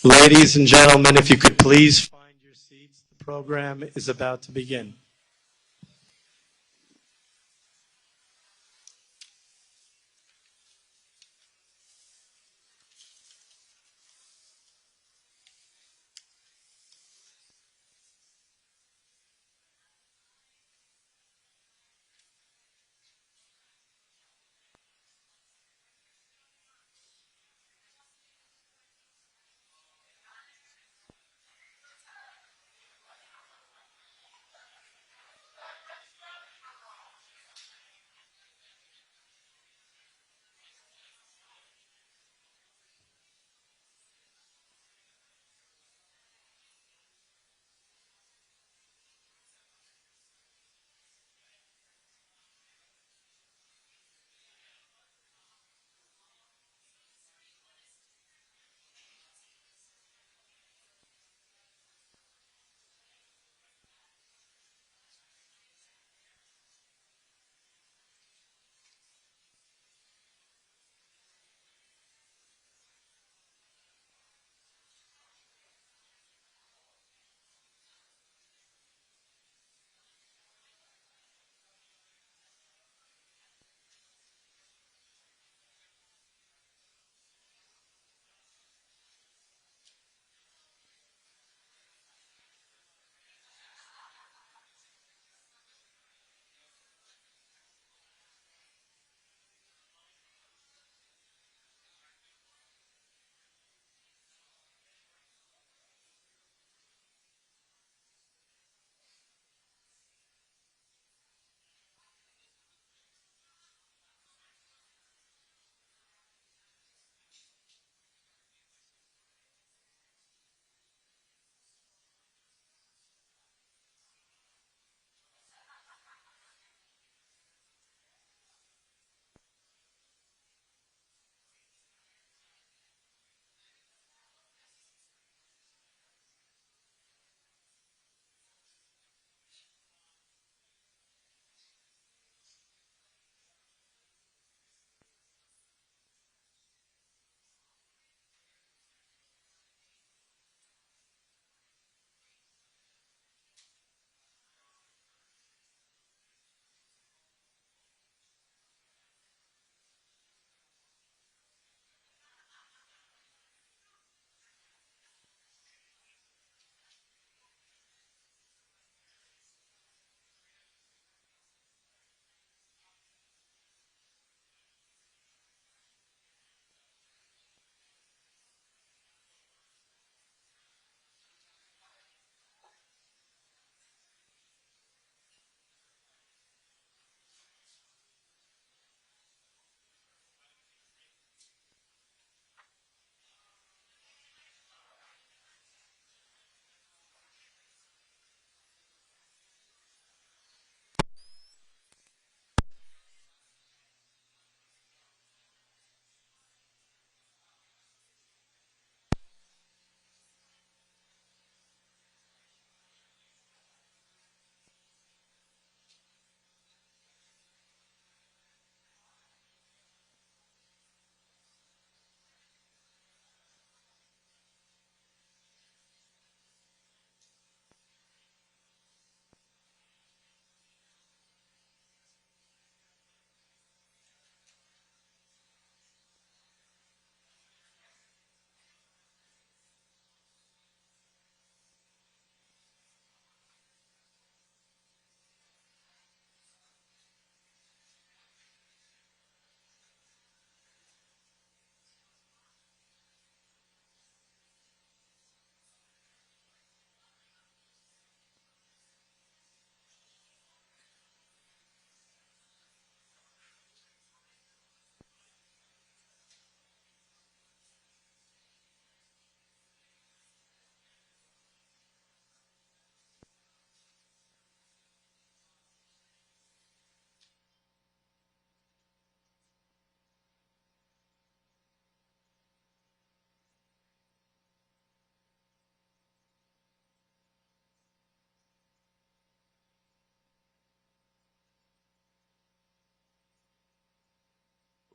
Ladies and gentlemen, if you could please find your seats, the program is about to begin.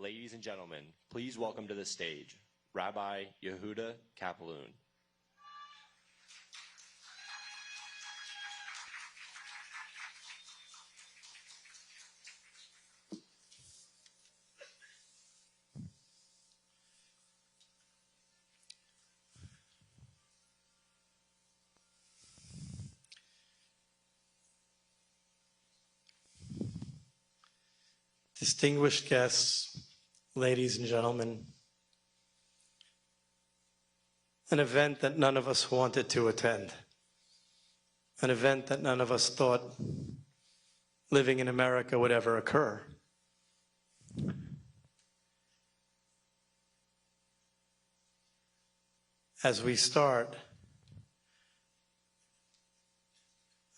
ladies and gentlemen, please welcome to the stage Rabbi Yehuda Kapelun. Distinguished guests, ladies and gentlemen, an event that none of us wanted to attend, an event that none of us thought living in America would ever occur. As we start,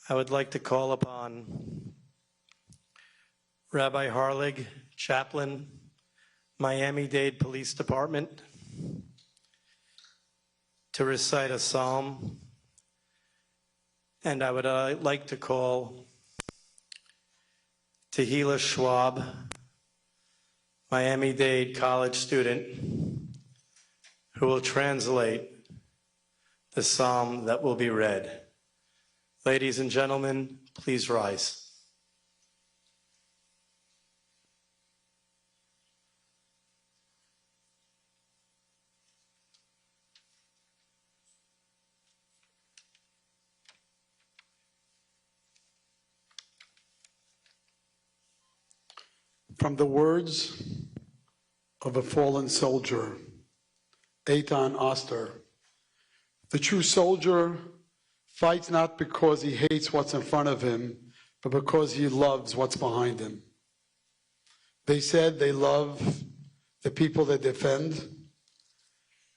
I would like to call upon Rabbi Harlig, chaplain, Miami-Dade Police Department, to recite a psalm. And I would like to call Tehillah Schwab, Miami-Dade college student, who will translate the psalm that will be read. Ladies and gentlemen, please rise. From the words of a fallen soldier, Eitan Oster, the true soldier fights not because he hates what's in front of him, but because he loves what's behind him. They said they love the people they defend,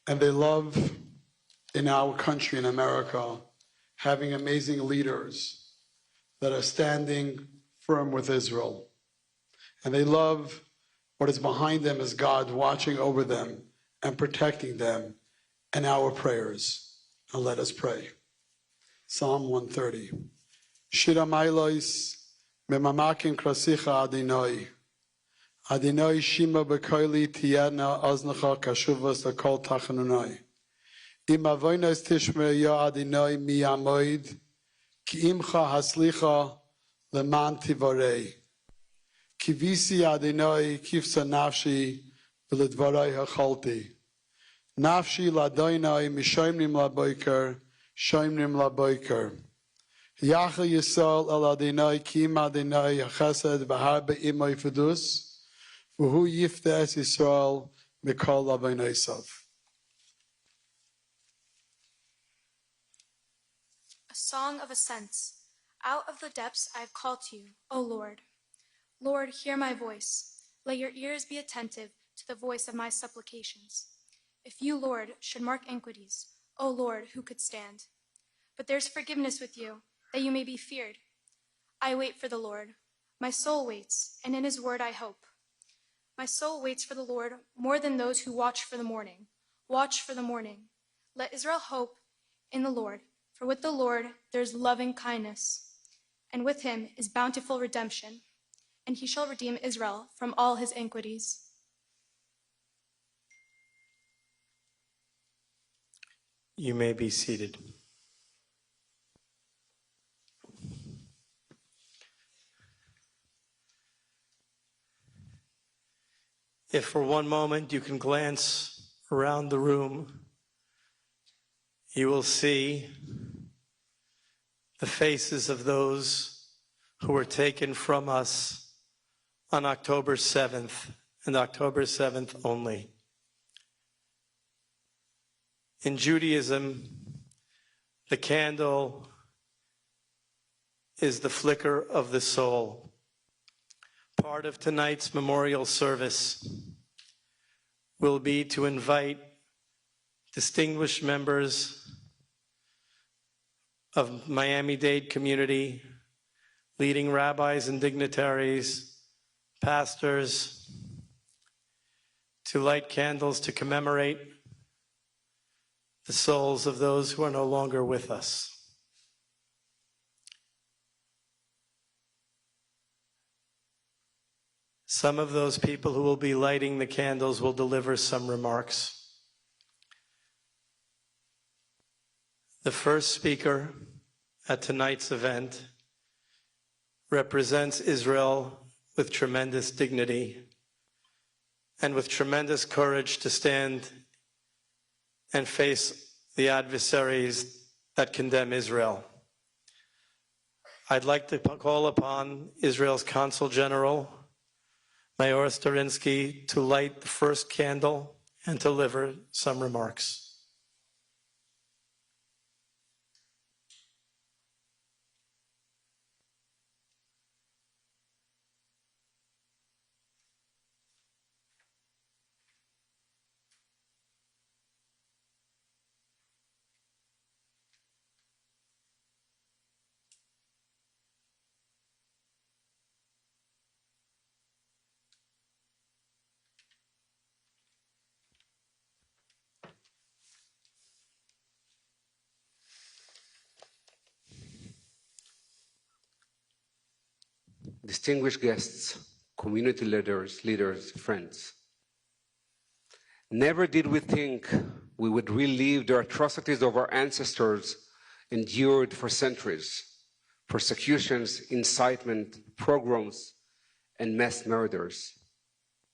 and they love, in our country, in America, having amazing leaders that are standing firm with Israel. And they love what is behind them as God watching over them and protecting them and our prayers. And let us pray. Psalm 130. Shira Mailois memamakin krasicha Adinoi. Adinoi shima bekoili tiyadna oznacha kashuvas lakol tachanunai. Im avoinos tishmer ya Adinoi miyamoid ki imcha haslicha leman tivorei. Kivisi Adonai kifsa nafshi v'ledvarai hachalti. Nafshi l'Adonai mishoimnim laboiker, shoimnim laboiker. Yachal Yisrael el Adonai kim Adonai hachesed v'harbe imoi fedus, v'hu yifte es Yisrael mikol avonosav. A song of ascents. Out of the depths I have called to you, O Lord. Lord, hear my voice. Let your ears be attentive to the voice of my supplications. If you, Lord, should mark iniquities, O Lord, who could stand? But there's forgiveness with you, that you may be feared. I wait for the Lord. My soul waits, and in his word I hope. My soul waits for the Lord more than those who watch for the morning. Watch for the morning. Let Israel hope in the Lord, for with the Lord there is loving kindness, and with him is bountiful redemption. And he shall redeem Israel from all his iniquities. You may be seated. If for one moment you can glance around the room, you will see the faces of those who were taken from us on October 7th, and October 7th only. In Judaism, the candle is the flicker of the soul. Part of tonight's memorial service will be to invite distinguished members of Miami-Dade community, leading rabbis and dignitaries, pastors, to light candles to commemorate the souls of those who are no longer with us. Some of those people who will be lighting the candles will deliver some remarks. The first speaker at tonight's event represents Israel with tremendous dignity and with tremendous courage to stand and face the adversaries that condemn Israel. I'd like to call upon Israel's Consul General, Mayor Sterinsky, to light the first candle and deliver some remarks. Distinguished guests, community leaders, friends. Never did we think we would relive the atrocities of our ancestors endured for centuries, persecutions, incitement, pogroms, and mass murders.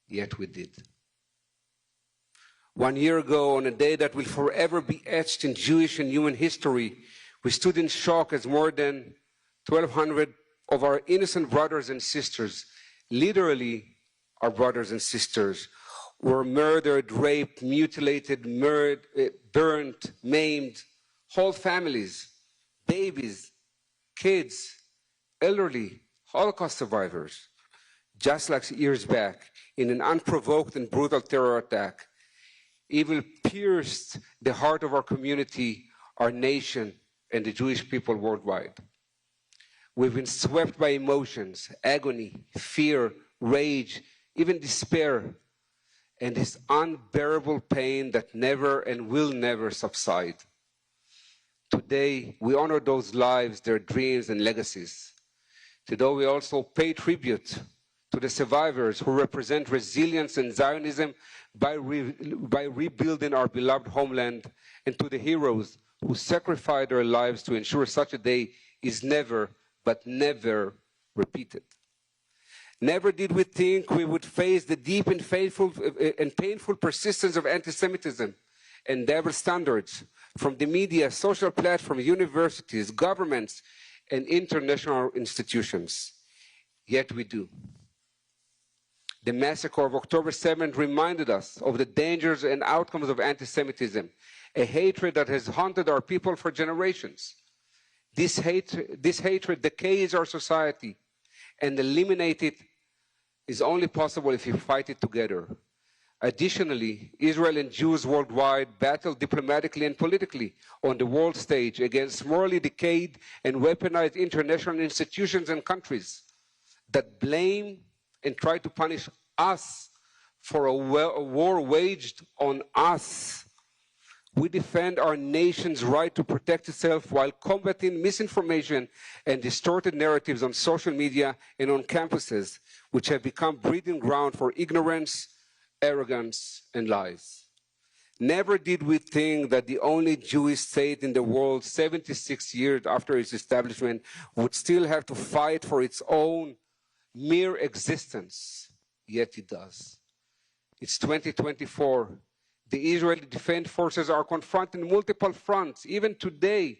Yet we did. 1 year ago, on a day that will forever be etched in Jewish and human history, we stood in shock as more than 1,200 of our innocent brothers and sisters, literally our brothers and sisters, were murdered, raped, mutilated, burnt, maimed, whole families, babies, kids, elderly, Holocaust survivors, just like years back in an unprovoked and brutal terror attack. Evil pierced the heart of our community, our nation, and the Jewish people worldwide. We've been swept by emotions, agony, fear, rage, even despair, and this unbearable pain that never and will never subside. Today, we honor those lives, their dreams and legacies. Today, we also pay tribute to the survivors who represent resilience and Zionism by rebuilding our beloved homeland, and to the heroes who sacrificed their lives to ensure such a day is never, but never repeated. Never did we think we would face the deep and painful persistence of anti-Semitism and double standards from the media, social platforms, universities, governments, and international institutions. Yet we do. The massacre of October 7th reminded us of the dangers and outcomes of anti-Semitism, a hatred that has haunted our people for generations. This hatred decays our society, and eliminate it is only possible if we fight it together. Additionally, Israel and Jews worldwide battle diplomatically and politically on the world stage against morally decayed and weaponized international institutions and countries that blame and try to punish us for a war waged on us. We defend our nation's right to protect itself while combating misinformation and distorted narratives on social media and on campuses, which have become breeding ground for ignorance, arrogance, and lies. Never did we think that the only Jewish state in the world 76 years after its establishment would still have to fight for its own mere existence, yet it does. It's 2024. The Israeli Defense Forces are confronting multiple fronts, even today.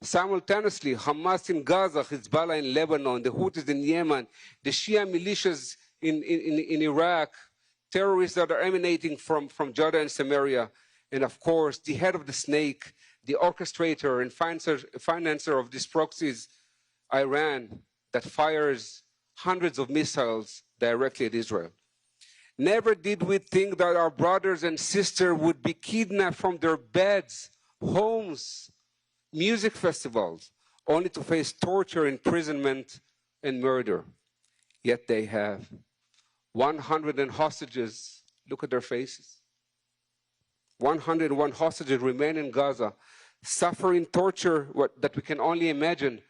Simultaneously, Hamas in Gaza, Hezbollah in Lebanon, the Houthis in Yemen, the Shia militias in Iraq, terrorists that are emanating from Judah and Samaria, and of course, the head of the snake, the orchestrator and financer of these proxies, Iran, that fires hundreds of missiles directly at Israel. Never did we think that our brothers and sisters would be kidnapped from their beds, homes, music festivals, only to face torture, imprisonment, and murder. Yet they have. 100 hostages, look at their faces. 101 hostages remain in Gaza, suffering torture that we can only imagine,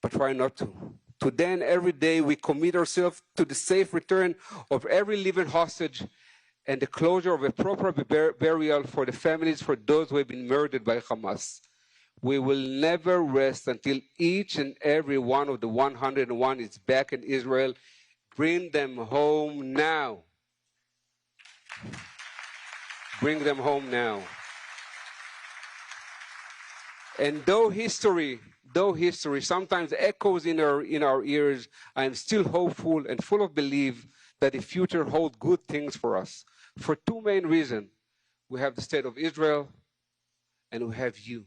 but try not to Today and every day, we commit ourselves to the safe return of every living hostage and the closure of a proper burial for the families for those who have been murdered by Hamas. We will never rest until each and every one of the 101 is back in Israel. Bring them home now. Bring them home now. And though history sometimes echoes in our ears, I am still hopeful and full of belief that the future holds good things for us. For two main reasons. We have the state of Israel, and we have you.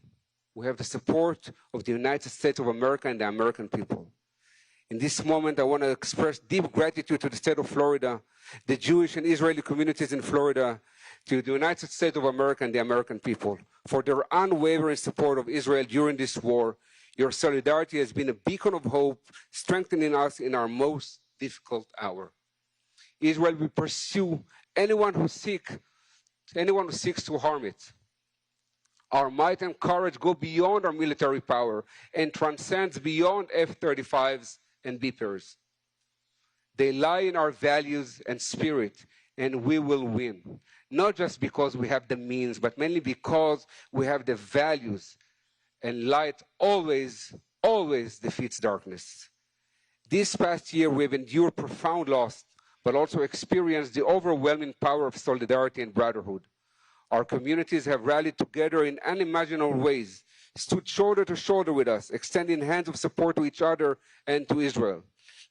We have the support of the United States of America and the American people. In this moment, I want to express deep gratitude to the state of Florida, the Jewish and Israeli communities in Florida, to the United States of America and the American people for their unwavering support of Israel during this war. Your solidarity has been a beacon of hope, strengthening us in our most difficult hour. Israel will pursue anyone who seeks to harm it. Our might and courage go beyond our military power and transcends beyond F-35s and beepers. They lie in our values and spirit, and we will win. Not just because we have the means, but mainly because we have the values, and light always defeats darkness. This past year, we've endured profound loss, but also experienced the overwhelming power of solidarity and brotherhood. Our communities have rallied together in unimaginable ways, stood shoulder to shoulder with us, extending hands of support to each other and to Israel.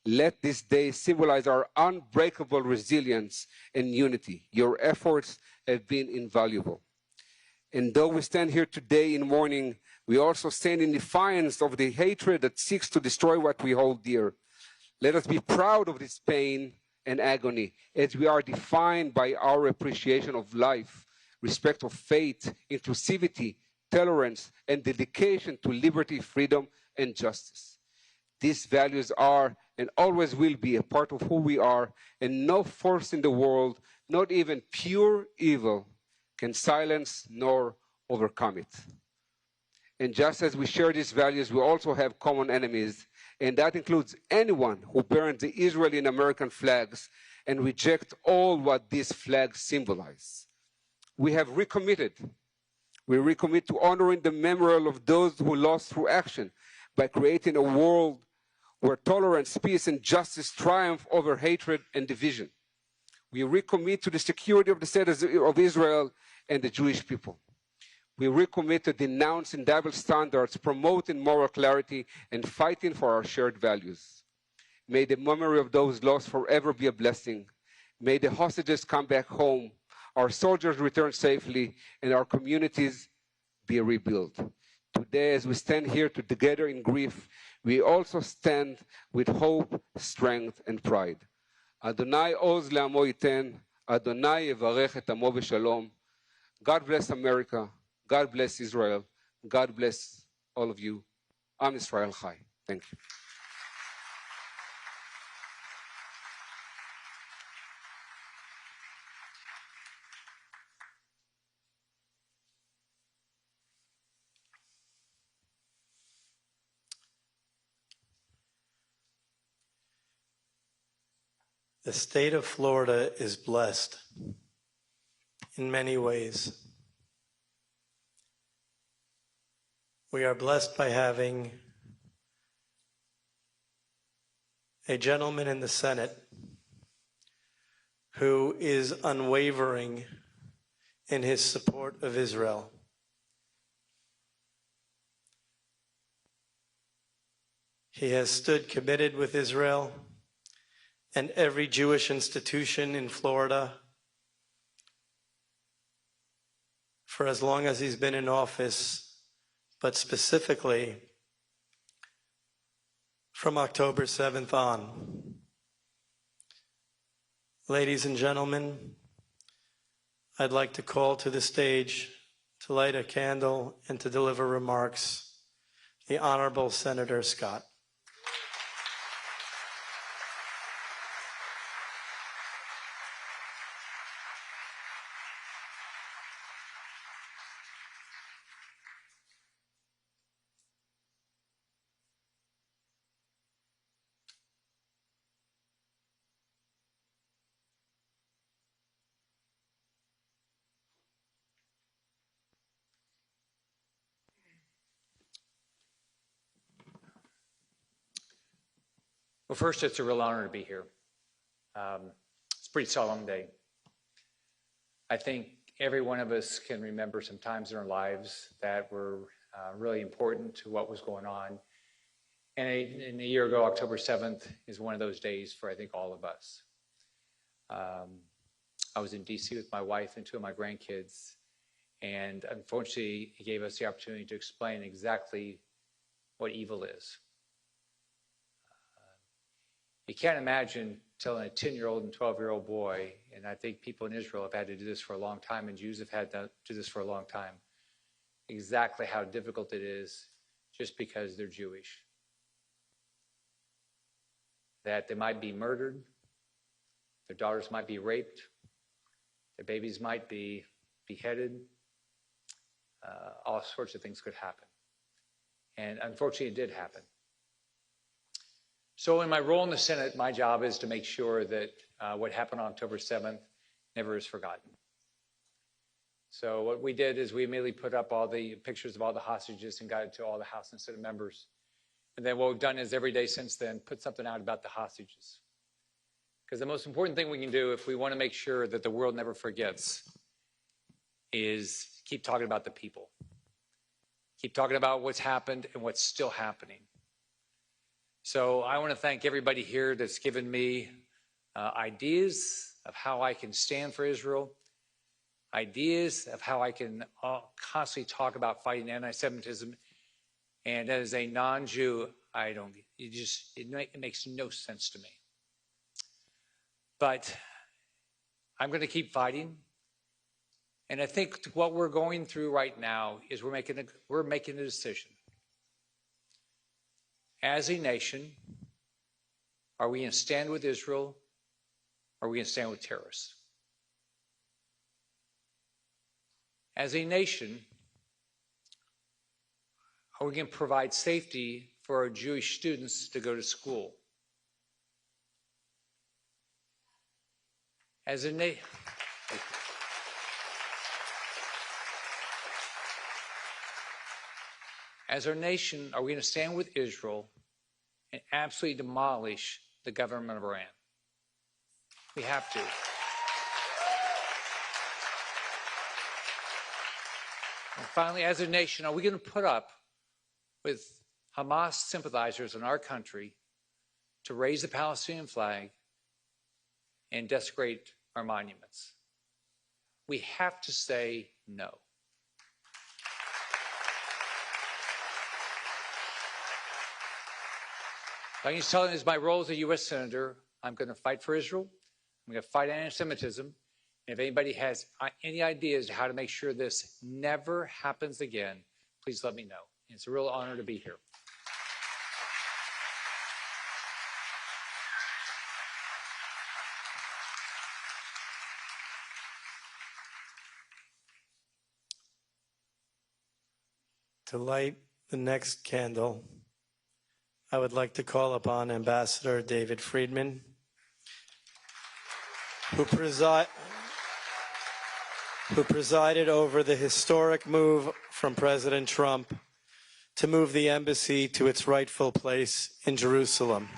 Let this day symbolize our unbreakable resilience and unity. Your efforts have been invaluable. And though we stand here today in mourning, we also stand in defiance of the hatred that seeks to destroy what we hold dear. Let us be proud of this pain and agony, as we are defined by our appreciation of life, respect of faith, inclusivity, tolerance, and dedication to liberty, freedom, and justice. These values are and always will be a part of who we are, and no force in the world, not even pure evil, can silence nor overcome it. And just as we share these values, we also have common enemies, and that includes anyone who burns the Israeli and American flags and rejects all what these flags symbolize. We have recommitted. We recommit to honoring the memorial of those who lost through action by creating a world where tolerance, peace, and justice triumph over hatred and division. We recommit to the security of the state of Israel and the Jewish people. We recommit to denouncing double standards, promoting moral clarity, and fighting for our shared values. May the memory of those lost forever be a blessing. May the hostages come back home, our soldiers return safely, and our communities be rebuilt. Today, as we stand here together in grief, we also stand with hope, strength, and pride. Adonai oz le'amo yiten, Adonai yevarech et amo b'shalom. God bless America. God bless Israel. God bless all of you. Am Israel Chai. Thank you. The state of Florida is blessed in many ways. We are blessed by having a gentleman in the Senate who is unwavering in his support of Israel. He has stood committed with Israel and every Jewish institution in Florida for as long as he's been in office, but specifically from October 7th on. Ladies and gentlemen, I'd like to call to the stage to light a candle and to deliver remarks, the Honorable Senator Scott. Well, first, it's a real honor to be here. It's a pretty solemn day. I think every one of us can remember some times in our lives that were really important to what was going on. And a year ago, October 7th is one of those days for, I think, all of us. I was in DC with my wife and two of my grandkids. And unfortunately, he gave us the opportunity to explain exactly what evil is. You can't imagine telling a 10-year-old and 12-year-old boy, and I think people in Israel have had to do this for a long time, and Jews have had to do this for a long time, exactly how difficult it is just because they're Jewish. That they might be murdered, their daughters might be raped, their babies might be beheaded, all sorts of things could happen. And unfortunately, it did happen. So in my role in the Senate, my job is to make sure that what happened on October 7th never is forgotten. So what we did is we immediately put up all the pictures of all the hostages and got it to all the House and Senate members. And then what we've done is every day since then, put something out about the hostages. Because the most important thing we can do if we want to make sure that the world never forgets is keep talking about the people. Keep talking about what's happened and what's still happening. So I want to thank everybody here that's given me ideas of how I can stand for Israel, ideas of how I can constantly talk about fighting anti-Semitism. And as a non-Jew, it makes no sense to me. But I'm going to keep fighting. And I think what we're going through right now is we're making a decision. As a nation, are we going to stand with Israel or are we going to stand with terrorists? As a nation, are we going to provide safety for our Jewish students to go to school? As a nation, as our nation, are we going to stand with Israel and absolutely demolish the government of Iran? We have to. And finally, as a nation, are we going to put up with Hamas sympathizers in our country to raise the Palestinian flag and desecrate our monuments? We have to say no. I can just tell you, as my role as a U.S. Senator, I'm going to fight for Israel. I'm going to fight anti-Semitism. And if anybody has any ideas how to make sure this never happens again, please let me know. It's a real honor to be here. To light the next candle, I would like to call upon Ambassador David Friedman, who presided over the historic move from President Trump to move the embassy to its rightful place in Jerusalem.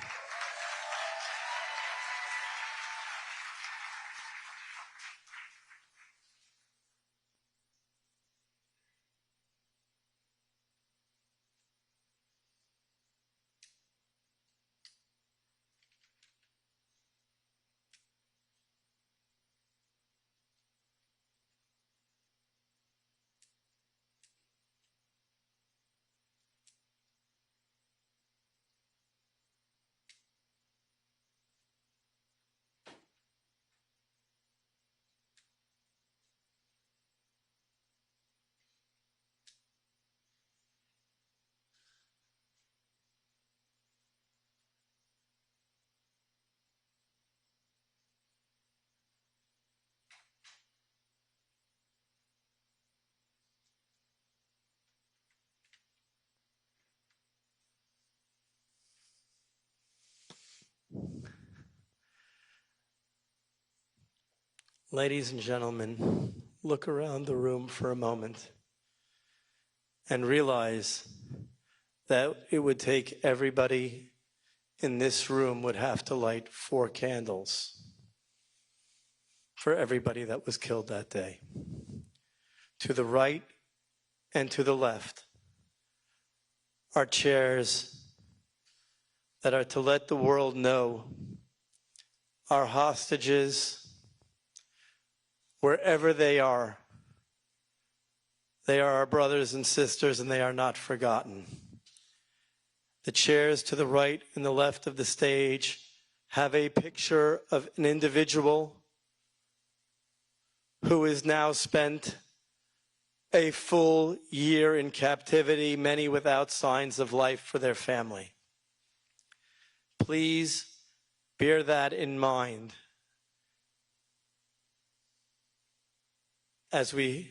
Ladies and gentlemen, look around the room for a moment and realize that it would take everybody in this room would have to light 4 candles for everybody that was killed that day. To the right and to the left are chairs that are to let the world know our hostages, wherever they are our brothers and sisters, and they are not forgotten. The chairs to the right and the left of the stage have a picture of an individual who has now spent a full year in captivity, many without signs of life for their family. Please bear that in mind as we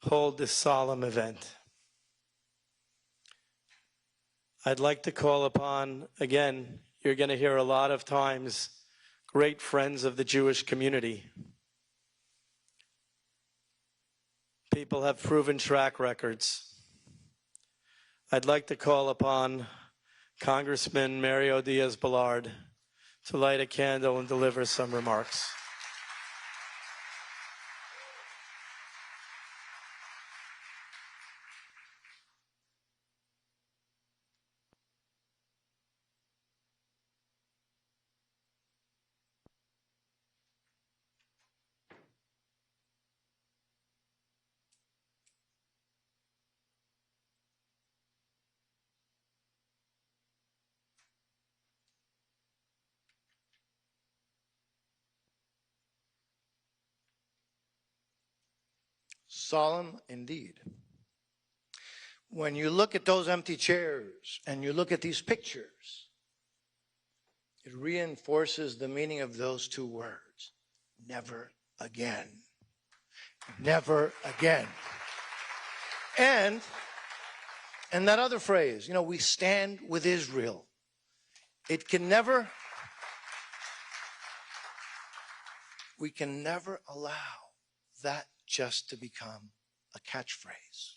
hold this solemn event. I'd like to call upon, again, you're going to hear a lot of times, great friends of the Jewish community. People have proven track records. I'd like to call upon Congressman Mario Diaz-Balart to light a candle and deliver some remarks. Solemn indeed. When you look at those empty chairs and you look at these pictures, it reinforces the meaning of those 2 words, never again. Never again. And that other phrase, we stand with Israel. We can never allow that just to become a catchphrase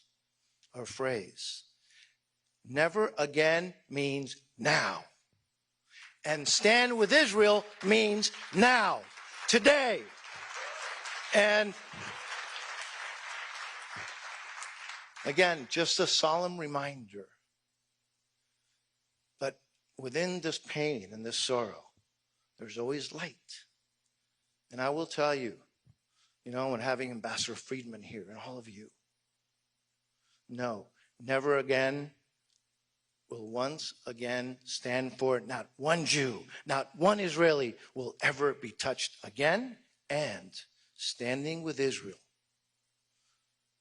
or phrase. Never again means now. And stand with Israel means now, today. And again, just a solemn reminder. But within this pain and this sorrow, there's always light. And I will tell you, and having Ambassador Friedman here and all of you, no, never again will once again stand for it. Not one Jew, not one Israeli will ever be touched again. And standing with Israel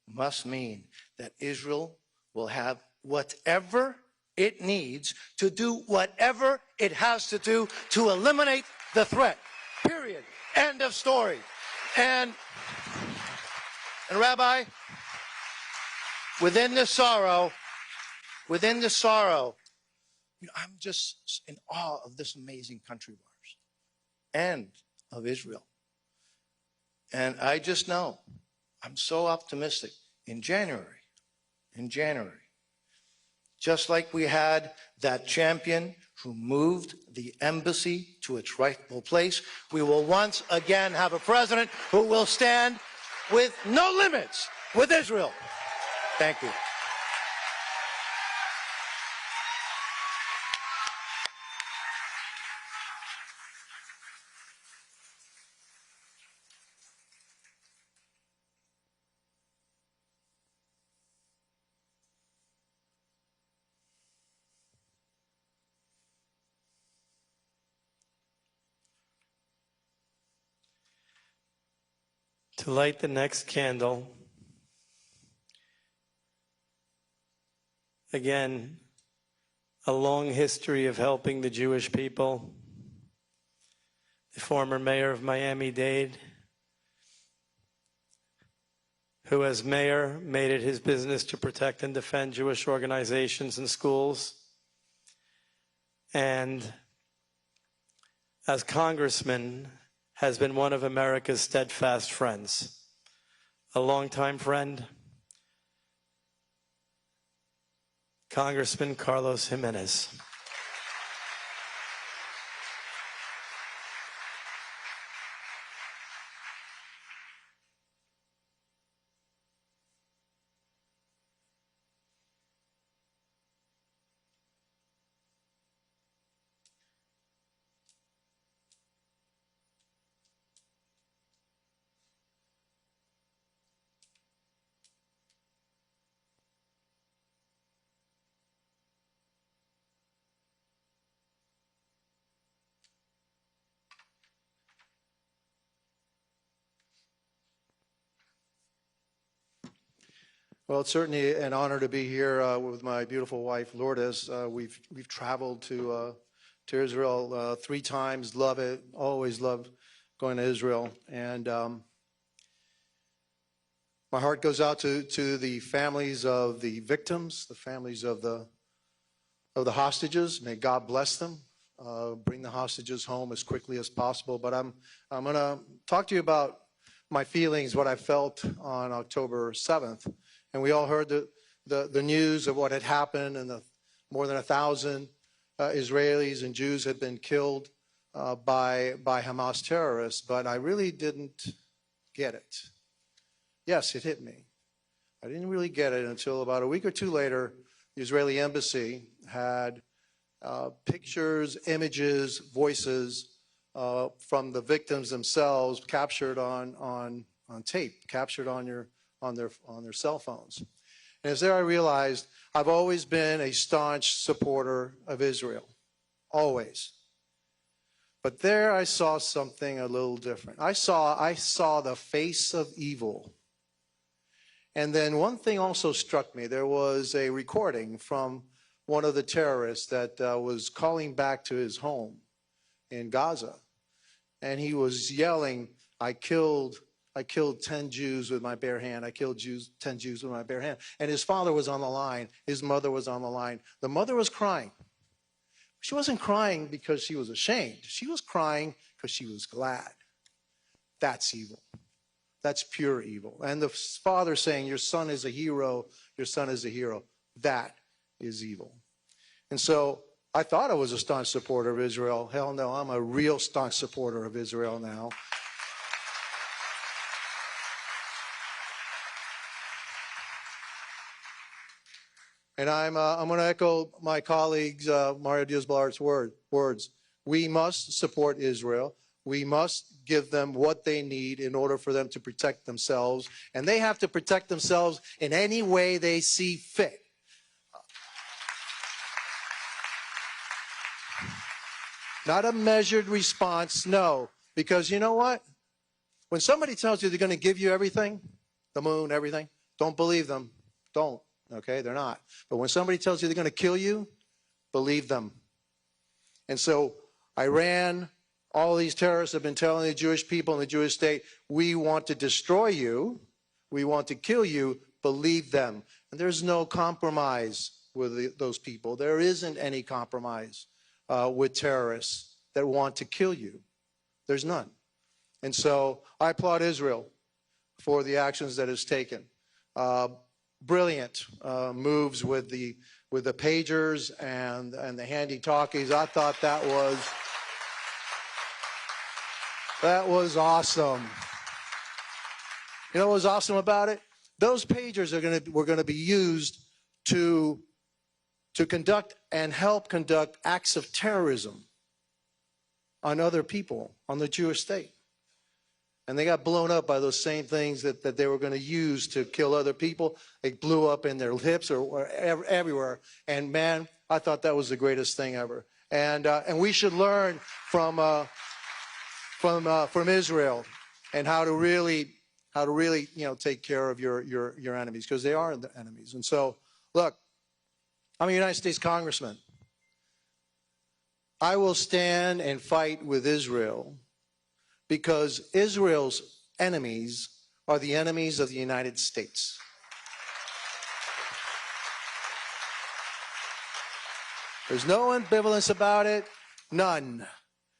must mean that Israel will have whatever it needs to do whatever it has to do to eliminate the threat. Period. End of story. And Rabbi, within the sorrow, I'm just in awe of this amazing country of ours and of Israel. And I just know, I'm so optimistic. In January, just like we had that champion who moved the embassy to its rightful place, we will once again have a president who will stand with no limits with Israel. Thank you. To light the next candle, again, a long history of helping the Jewish people. The former mayor of Miami-Dade, who as mayor made it his business to protect and defend Jewish organizations and schools. And as congressman, has been one of America's steadfast friends, a longtime friend, Congressman Carlos Jimenez. Well, it's certainly an honor to be here with my beautiful wife, Lourdes. We've traveled to Israel 3 times. Love it. Always love going to Israel. And my heart goes out to the families of the victims, the families of the hostages. May God bless them. Bring the hostages home as quickly as possible. But I'm going to talk to you about my feelings, what I felt on October 7th. And we all heard the news of what had happened, and more than 1,000 Israelis and Jews had been killed by Hamas terrorists. But I really didn't get it. Yes, it hit me. I didn't really get it until about a week or 2 later. The Israeli embassy had pictures, images, voices from the victims themselves captured on tape, captured on their cell phones. And as there I realized I've always been a staunch supporter of Israel, always. But there I saw something a little different. I saw the face of evil. And then one thing also struck me. There was a recording from one of the terrorists that was calling back to his home in Gaza. And he was yelling, I killed 10 Jews with my bare hand. I killed 10 Jews with my bare hand. And his father was on the line. His mother was on the line. The mother was crying. She wasn't crying because she was ashamed. She was crying because she was glad. That's evil. That's pure evil. And the father saying, your son is a hero. Your son is a hero. That is evil. And so I thought I was a staunch supporter of Israel. Hell no, I'm a real staunch supporter of Israel now. And I'm going to echo my colleagues, Mario Diaz-Balart's words. We must support Israel. We must give them what they need in order for them to protect themselves. And they have to protect themselves in any way they see fit. Not a measured response, no. Because you know what? When somebody tells you they're going to give you everything, the moon, everything, don't believe them. Don't. Okay, they're not. But when somebody tells you they're going to kill you, believe them. And so Iran, all these terrorists have been telling the Jewish people and the Jewish state, we want to destroy you, we want to kill you, believe them. And there's no compromise with those people. There isn't any compromise with terrorists that want to kill you. There's none. And so I applaud Israel for the actions that it's taken. Brilliant moves with the pagers and the handy talkies. I thought that was awesome. You know what was awesome about it? Those pagers were going to be used to conduct and help conduct acts of terrorism on other people, on the Jewish state. And they got blown up by those same things that they were going to use to kill other people. They blew up in their hips or everywhere. And man, I thought that was the greatest thing ever. And we should learn from Israel and how to really take care of your enemies, because they are the enemies. And so, look, I'm a United States congressman. I will stand and fight with Israel, because Israel's enemies are the enemies of the United States. There's no ambivalence about it, none.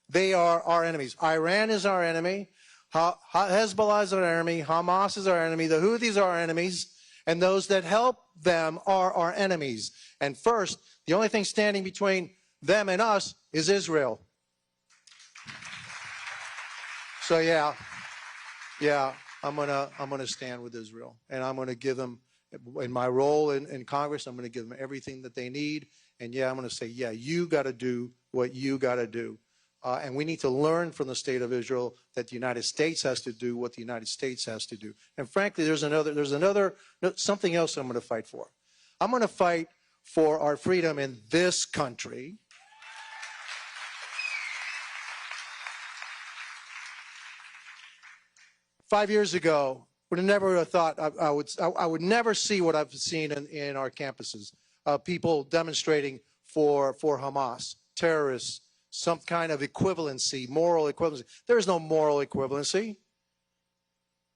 They are our enemies. Iran is our enemy. Hezbollah is our enemy. Hamas is our enemy. The Houthis are our enemies. And those that help them are our enemies. And first, the only thing standing between them and us is Israel. So yeah, I'm gonna stand with Israel, and I'm gonna give them, in my role in Congress, I'm gonna give them everything that they need, and yeah, I'm gonna say, yeah, you got to do what you got to do, and we need to learn from the state of Israel that the United States has to do what the United States has to do. And frankly, there's something else I'm gonna fight for. I'm gonna fight for our freedom in this country. Five years ago, would have never thought I would never see what I've seen in our campuses. People demonstrating for Hamas, terrorists, some kind of equivalency, moral equivalency. There is no moral equivalency.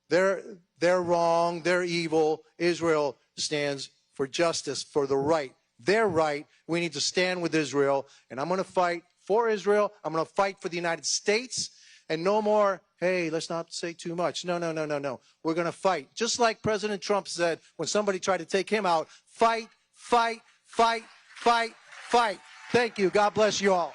They're wrong, they're evil. Israel stands for justice, for the right. They're right. We need to stand with Israel. And I'm going to fight for Israel. I'm going to fight for the United States. And no more, hey, let's not say too much. No, no, no, no, no. We're going to fight. Just like President Trump said when somebody tried to take him out, fight, fight, fight, fight, fight. Thank you. God bless you all.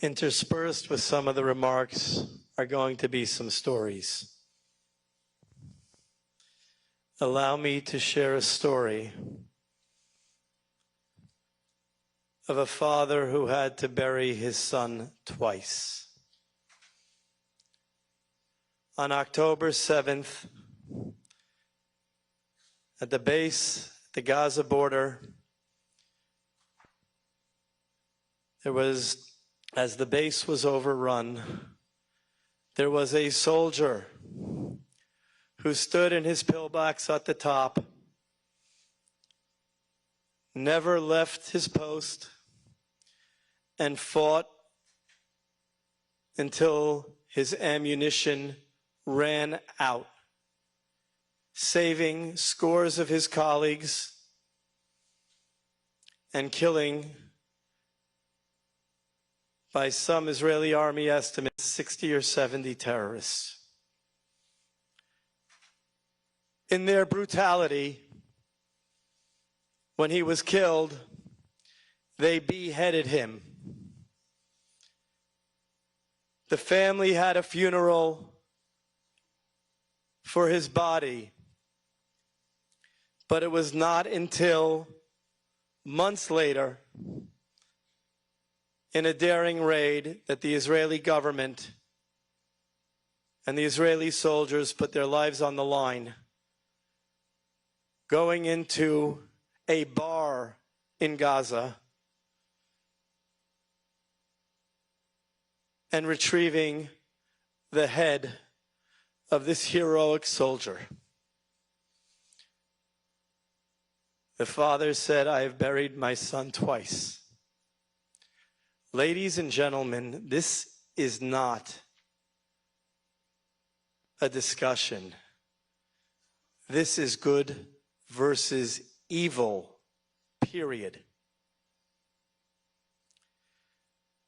Interspersed with some of the remarks are going to be some stories. Allow me to share a story of a father who had to bury his son twice. On October 7th, at the base, the Gaza border, there was, as the base was overrun, there was a soldier who stood in his pillbox at the top, never left his post, and fought until his ammunition ran out, saving scores of his colleagues and killing, by some Israeli army estimates, 60 or 70 terrorists. In their brutality, when he was killed, they beheaded him. The family had a funeral for his body, but it was not until months later, in a daring raid, that the Israeli government and the Israeli soldiers put their lives on the line, going into a bar in Gaza and retrieving the head of this heroic soldier. The father said, "I have buried my son twice." Ladies and gentlemen, this is not a discussion. This is good versus evil, period.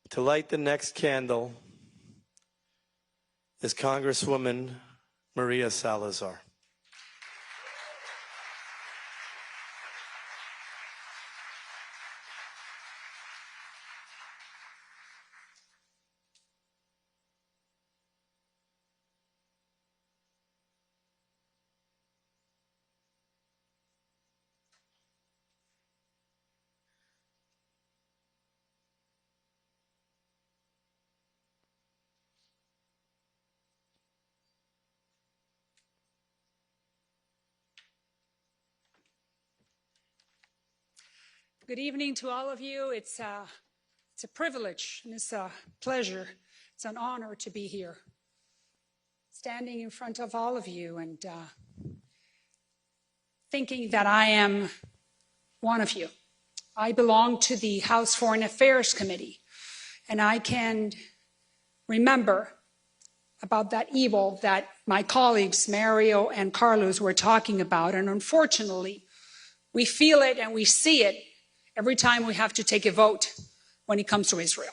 To light the next candle is Congresswoman Maria Salazar. Good evening to all of you. It's a privilege and it's a pleasure. It's an honor to be here, standing in front of all of you and thinking that I am one of you. I belong to the House Foreign Affairs Committee, and I can remember about that evil that my colleagues Mario and Carlos were talking about, and unfortunately, we feel it and we see it every time we have to take a vote when it comes to Israel.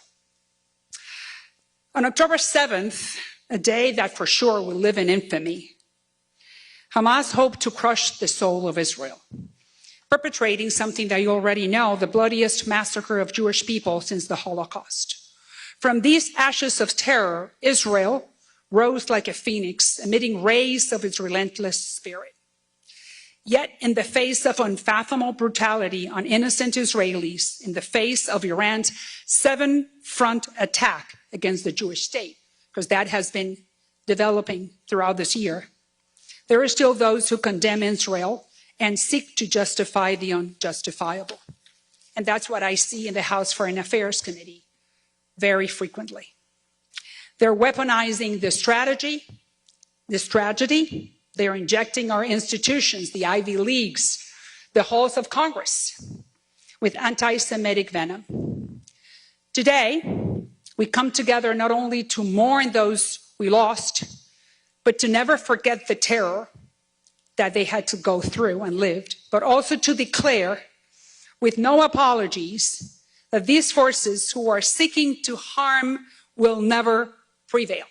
On October 7th, a day that for sure will live in infamy, Hamas hoped to crush the soul of Israel, perpetrating something that you already know, the bloodiest massacre of Jewish people since the Holocaust. From these ashes of terror, Israel rose like a phoenix, emitting rays of its relentless spirit. Yet, in the face of unfathomable brutality on innocent Israelis, in the face of Iran's seven-front attack against the Jewish state, because that has been developing throughout this year, there are still those who condemn Israel and seek to justify the unjustifiable. And that's what I see in the House Foreign Affairs Committee very frequently. They're weaponizing this tragedy. They're injecting our institutions, the Ivy Leagues, the halls of Congress, with anti-Semitic venom. Today, we come together not only to mourn those we lost, but to never forget the terror that they had to go through and lived, but also to declare with no apologies that these forces who are seeking to harm will never prevail.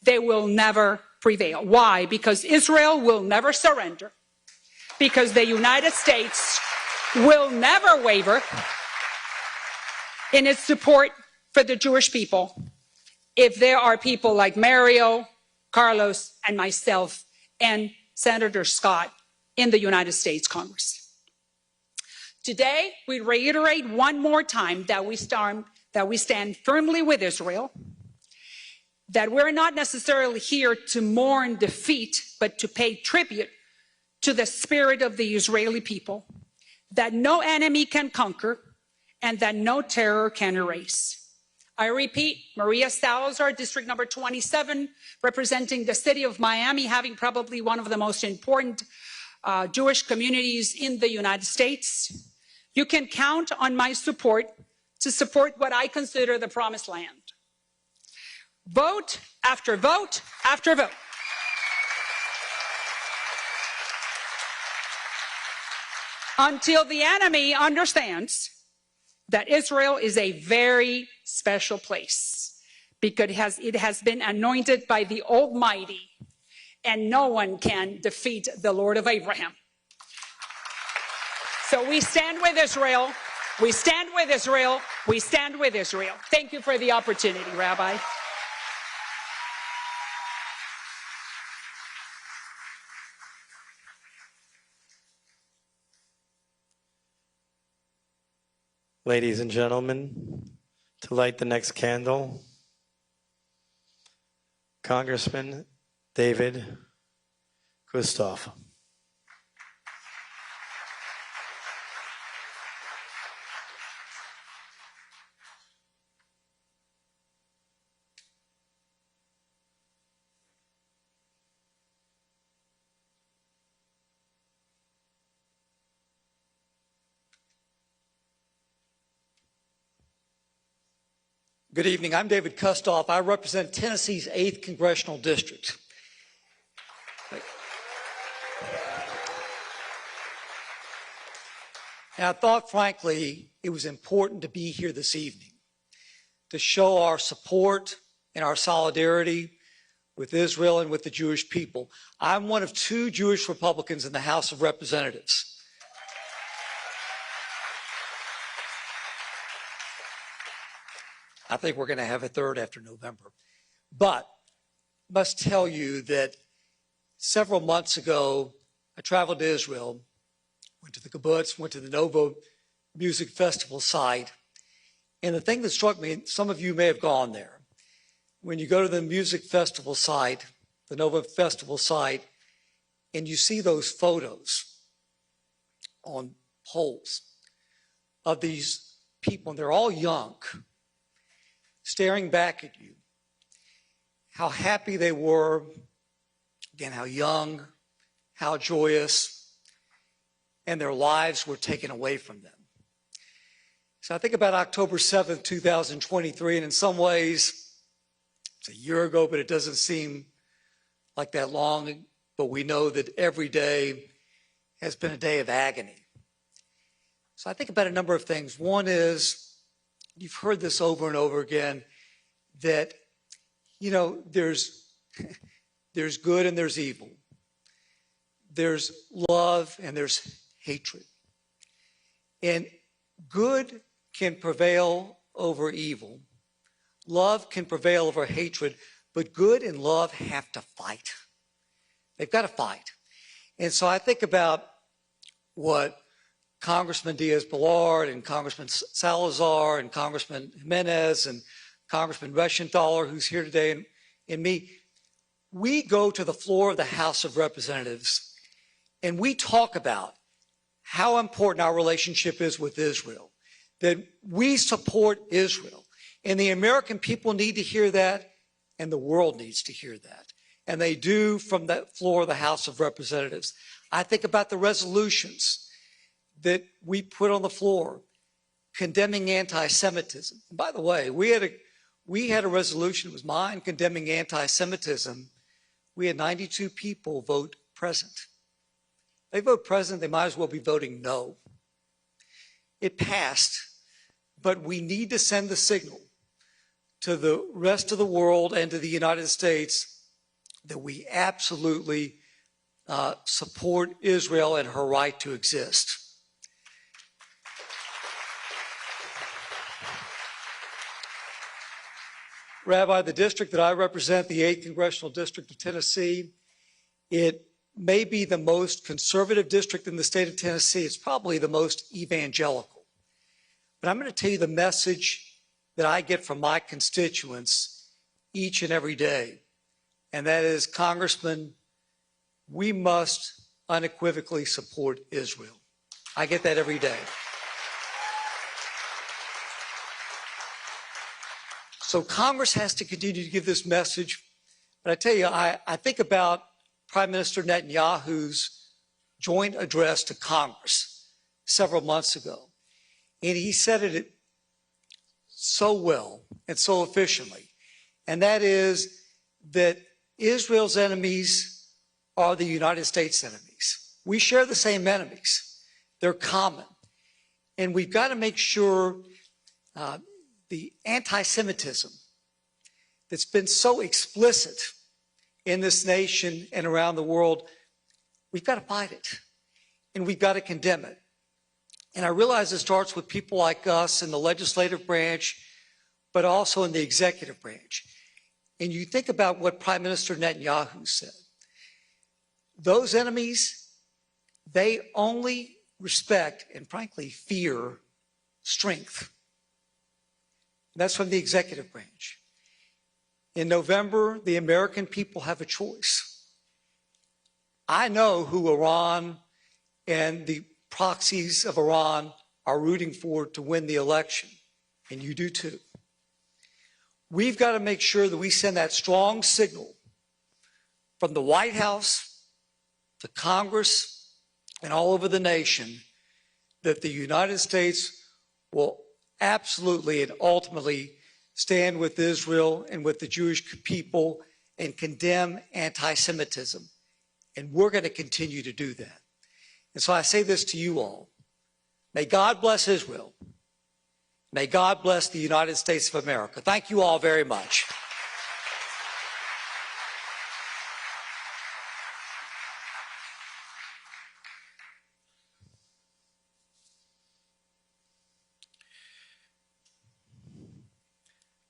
They will never prevail. Why? Because Israel will never surrender, because the United States will never waver in its support for the Jewish people if there are people like Mario, Carlos, and myself, and Senator Scott in the United States Congress. Today, we reiterate one more time that we stand firmly with Israel, that we're not necessarily here to mourn defeat, but to pay tribute to the spirit of the Israeli people, that no enemy can conquer, and that no terror can erase. I repeat, Maria Salazar, District number 27, representing the city of Miami, having probably one of the most important Jewish communities in the United States. You can count on my support to support what I consider the promised land. Vote after vote after vote. Until the enemy understands that Israel is a very special place, because it has been anointed by the Almighty, and no one can defeat the Lord of Abraham. So we stand with Israel. We stand with Israel. We stand with Israel. Thank you for the opportunity, Rabbi. Ladies and gentlemen, to light the next candle, Congressman David Gustav. Good evening. I'm David Kustoff. I represent Tennessee's 8th Congressional District. And I thought, frankly, it was important to be here this evening to show our support and our solidarity with Israel and with the Jewish people. I'm one of 2 Jewish Republicans in the House of Representatives. I think we're going to have a third after November. But I must tell you that several months ago, I traveled to Israel, went to the kibbutz, went to the Nova Music Festival site. And the thing that struck me, some of you may have gone there, when you go to the music festival site, the Nova Festival site, and you see those photos on poles of these people, and they're all young, staring back at you, how happy they were, again, how young, how joyous, and their lives were taken away from them. So I think about October 7th, 2023, and in some ways, it's a year ago, but it doesn't seem like that long, but we know that every day has been a day of agony. So I think about a number of things. One is, you've heard this over and over again, that, you know, there's good and there's evil. There's love and there's hatred. And good can prevail over evil. Love can prevail over hatred, but good and love have to fight. They've got to fight. And so I think about what Congressman Diaz-Balart and Congressman Salazar and Congressman Jimenez and Congressman Reschenthaler, who's here today, and me. We go to the floor of the House of Representatives and we talk about how important our relationship is with Israel, that we support Israel, and the American people need to hear that, and the world needs to hear that. And they do from the floor of the House of Representatives. I think about the resolutions that we put on the floor condemning anti-Semitism. And by the way, we had a resolution, it was mine, condemning anti-Semitism. We had 92 people vote present. They vote present, they might as well be voting no. It passed, but we need to send the signal to the rest of the world and to the United States that we absolutely support Israel and her right to exist. Rabbi, the district that I represent, the 8th Congressional District of Tennessee, it may be the most conservative district in the state of Tennessee. It's probably the most evangelical. But I'm going to tell you the message that I get from my constituents each and every day. And that is, Congressman, we must unequivocally support Israel. I get that every day. So Congress has to continue to give this message. But I tell you, I think about Prime Minister Netanyahu's joint address to Congress several months ago. And he said it so well and so efficiently. And that is that Israel's enemies are the United States enemies. We share the same enemies. They're common. And we've got to make sure the anti-Semitism that's been so explicit in this nation and around the world, we've got to fight it. And we've got to condemn it. And I realize it starts with people like us in the legislative branch, but also in the executive branch. And you think about what Prime Minister Netanyahu said. Those enemies, they only respect and frankly fear strength. That's from the executive branch. In November, the American people have a choice. I know who Iran and the proxies of Iran are rooting for to win the election, and you do too. We've got to make sure that we send that strong signal from the White House to Congress and all over the nation that the United States will absolutely and ultimately stand with Israel and with the Jewish people and condemn anti-Semitism. And we're going to continue to do that. And so I say this to you all. May God bless Israel. May God bless the United States of America. Thank you all very much.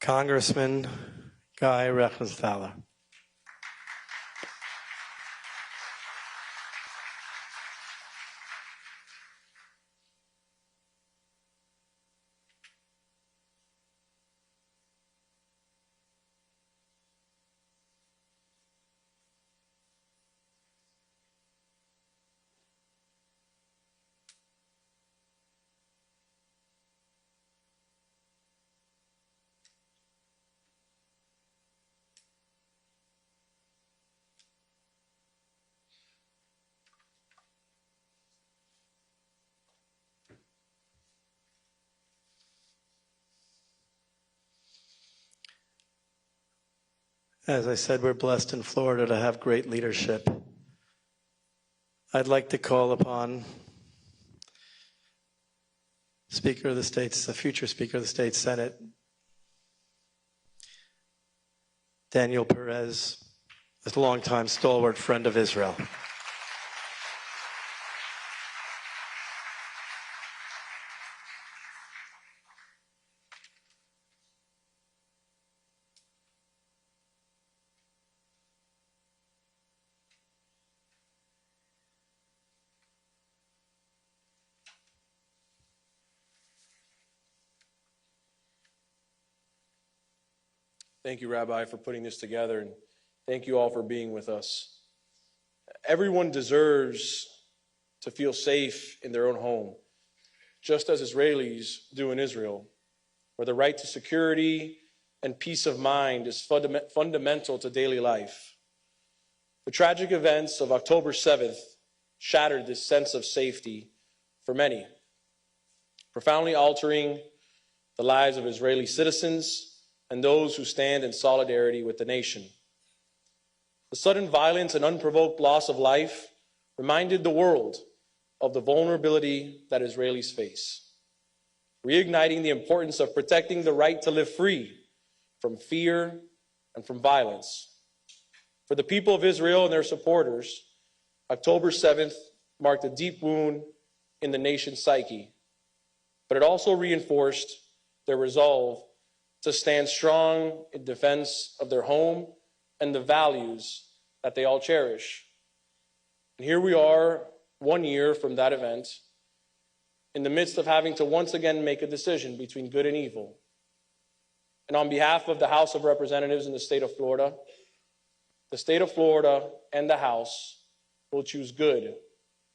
Congressman Guy Rechtenthaler. As I said, we're blessed in Florida to have great leadership. I'd like to call upon Speaker of the States, the future Speaker of the State Senate, Daniel Perez, a longtime stalwart friend of Israel. Thank you, Rabbi, for putting this together, and thank you all for being with us. Everyone deserves to feel safe in their own home, just as Israelis do in Israel, where the right to security and peace of mind is fundamental to daily life. The tragic events of October 7th shattered this sense of safety for many, profoundly altering the lives of Israeli citizens and those who stand in solidarity with the nation. The sudden violence and unprovoked loss of life reminded the world of the vulnerability that Israelis face, reigniting the importance of protecting the right to live free from fear and from violence. For the people of Israel and their supporters, October 7th marked a deep wound in the nation's psyche, but it also reinforced their resolve to stand strong in defense of their home and the values that they all cherish. And here we are, 1 year from that event, in the midst of having to once again make a decision between good and evil. And on behalf of the House of Representatives in the state of Florida and the House will choose good,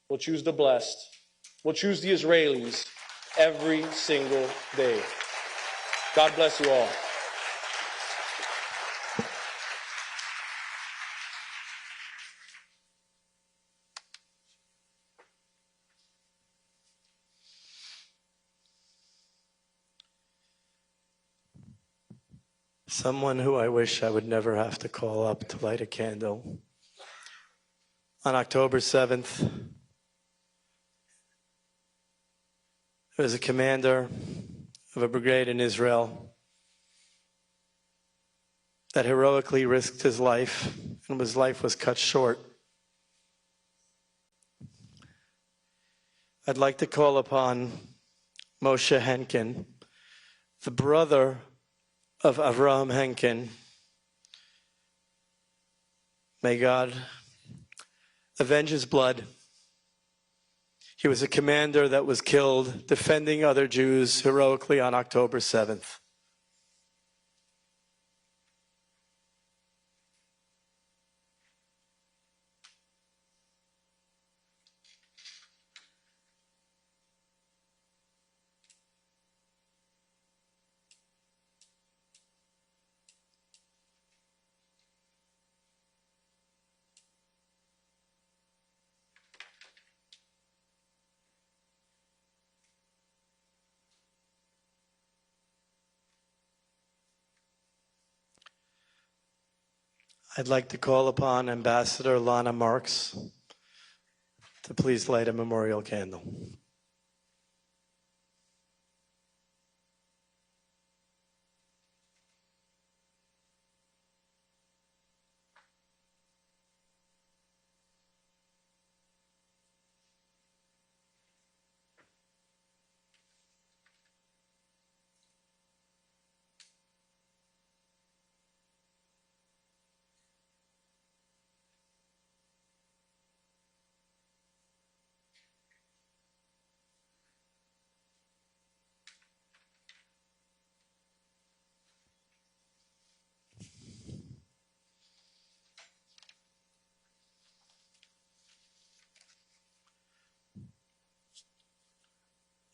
will choose the blessed, will choose the Israelis every single day. God bless you all. Someone who I wish I would never have to call up to light a candle. On October 7th, there was a commander of a brigade in Israel that heroically risked his life, and his life was cut short. I'd like to call upon Moshe Henkin, the brother of Avraham Henkin. May God avenge his blood. He was a commander that was killed defending other Jews heroically on October 7th. I'd like to call upon Ambassador Lana Marks to please light a memorial candle.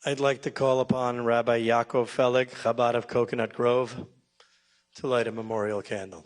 I'd like to call upon Rabbi Yaakov Felig, Chabad of Coconut Grove, to light a memorial candle.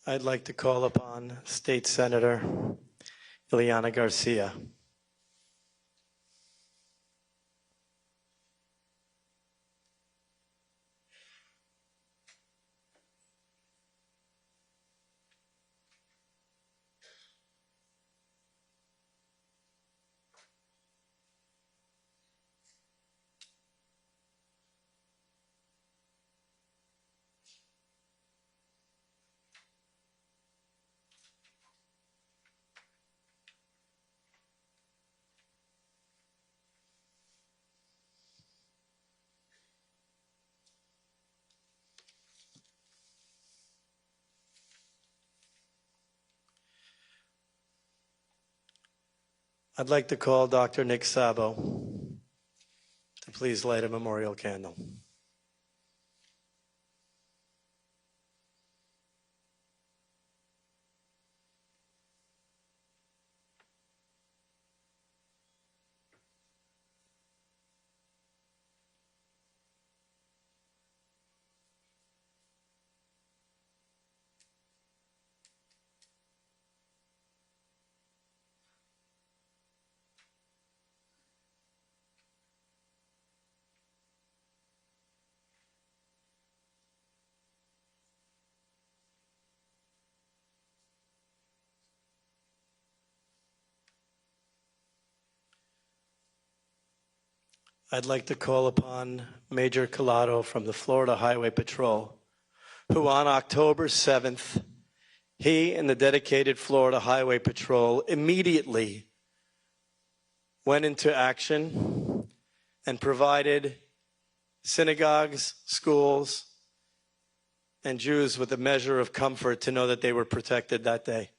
I'd like to call upon State Senator Ileana Garcia. I'd like to call Dr. Nick Sabo to please light a memorial candle. I'd like to call upon Major Collado from the Florida Highway Patrol, who on October 7th, he and the dedicated Florida Highway Patrol immediately went into action and provided synagogues, schools, and Jews with a measure of comfort to know that they were protected that day.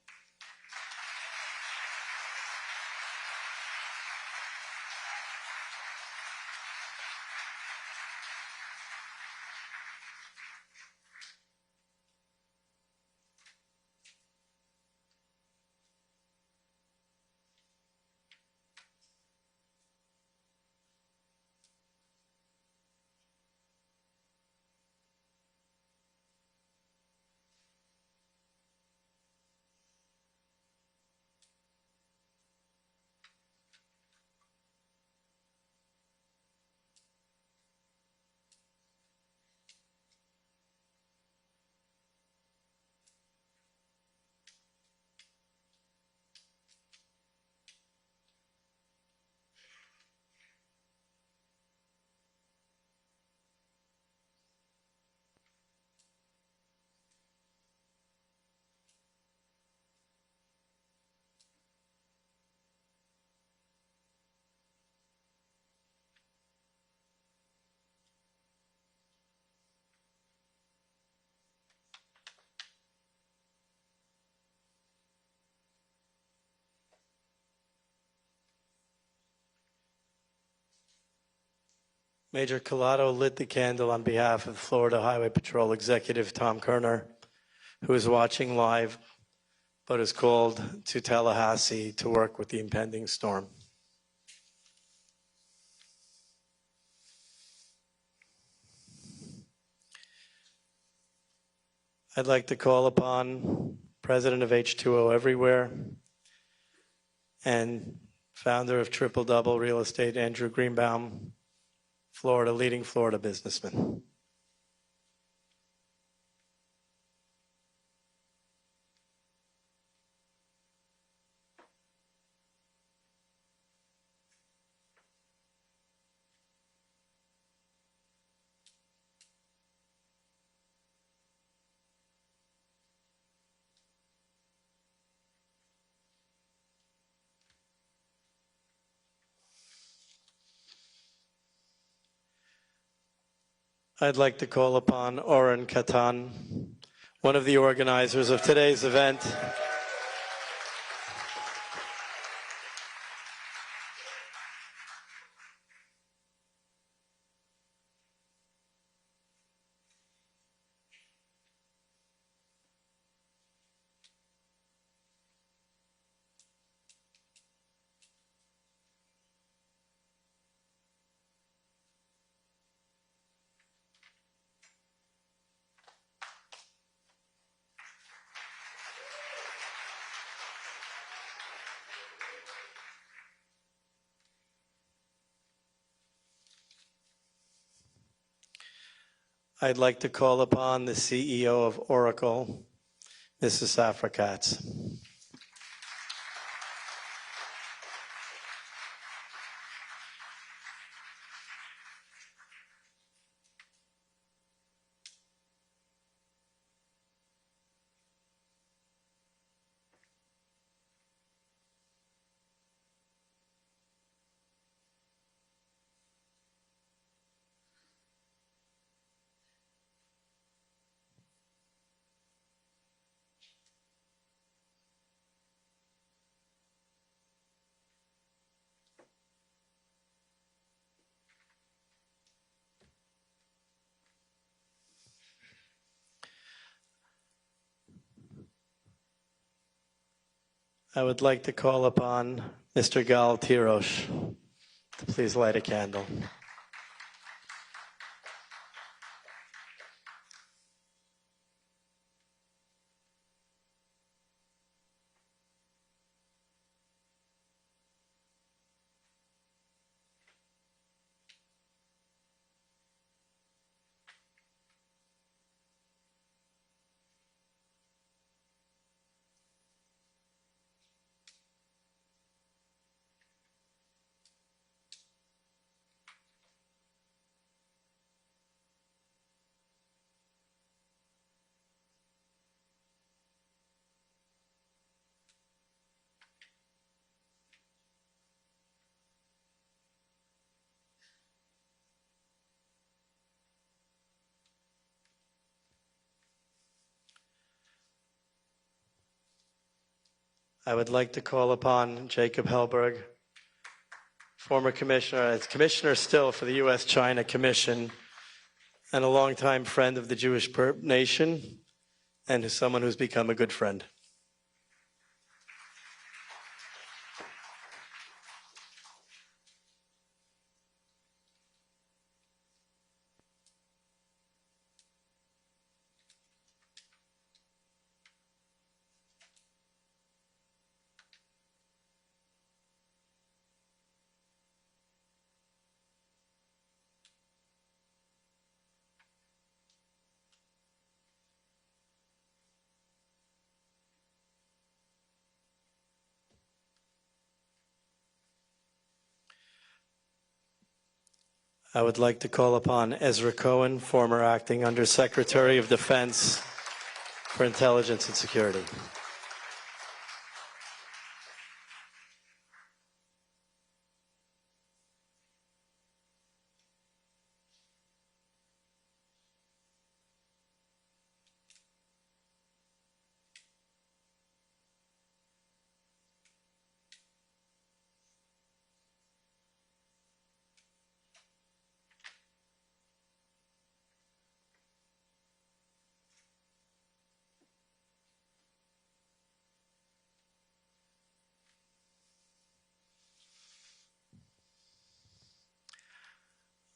Major Collado lit the candle on behalf of Florida Highway Patrol Executive Tom Kerner, who is watching live, but is called to Tallahassee to work with the impending storm. I'd like to call upon President of H2O Everywhere and founder of Triple Double Real Estate, Andrew Greenbaum, Florida, leading Florida businessman. I'd like to call upon Oren Katan, one of the organizers of today's event. I'd like to call upon the CEO of Oracle, Mrs. Safra Katz. I would like to call upon Mr. Gal Tirosh to please light a candle. I would like to call upon Jacob Helberg, former commissioner, as commissioner still for the U.S.-China Commission, and a longtime friend of the Jewish nation, and is someone who's become a good friend. I would like to call upon Ezra Cohen, former acting Undersecretary of Defense for Intelligence and Security.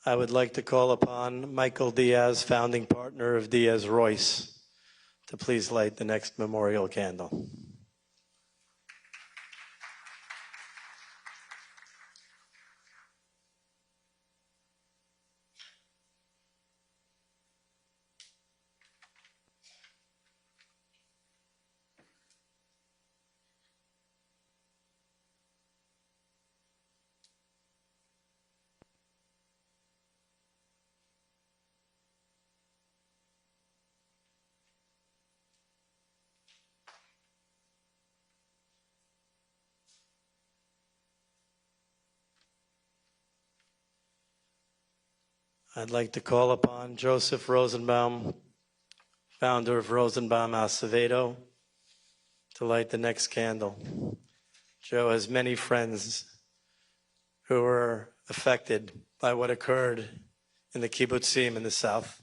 I would like to call upon Michael Diaz, founding partner of Diaz Royce, to please light the next memorial candle. I'd like to call upon Joseph Rosenbaum, founder of Rosenbaum Acevedo, to light the next candle. Joe has many friends who were affected by what occurred in the kibbutzim in the south.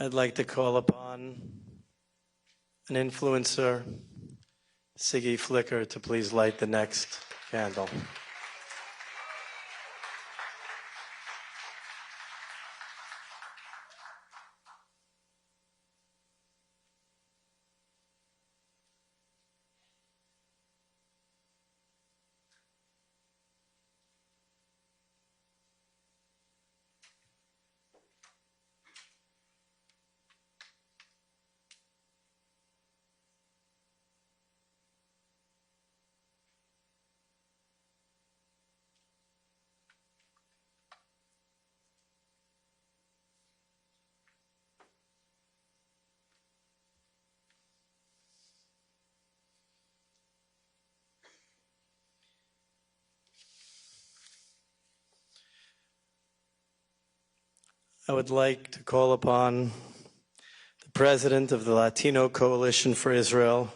I'd like to call upon an influencer, Siggy Flicker, to please light the next candle. I would like to call upon the president of the Latino Coalition for Israel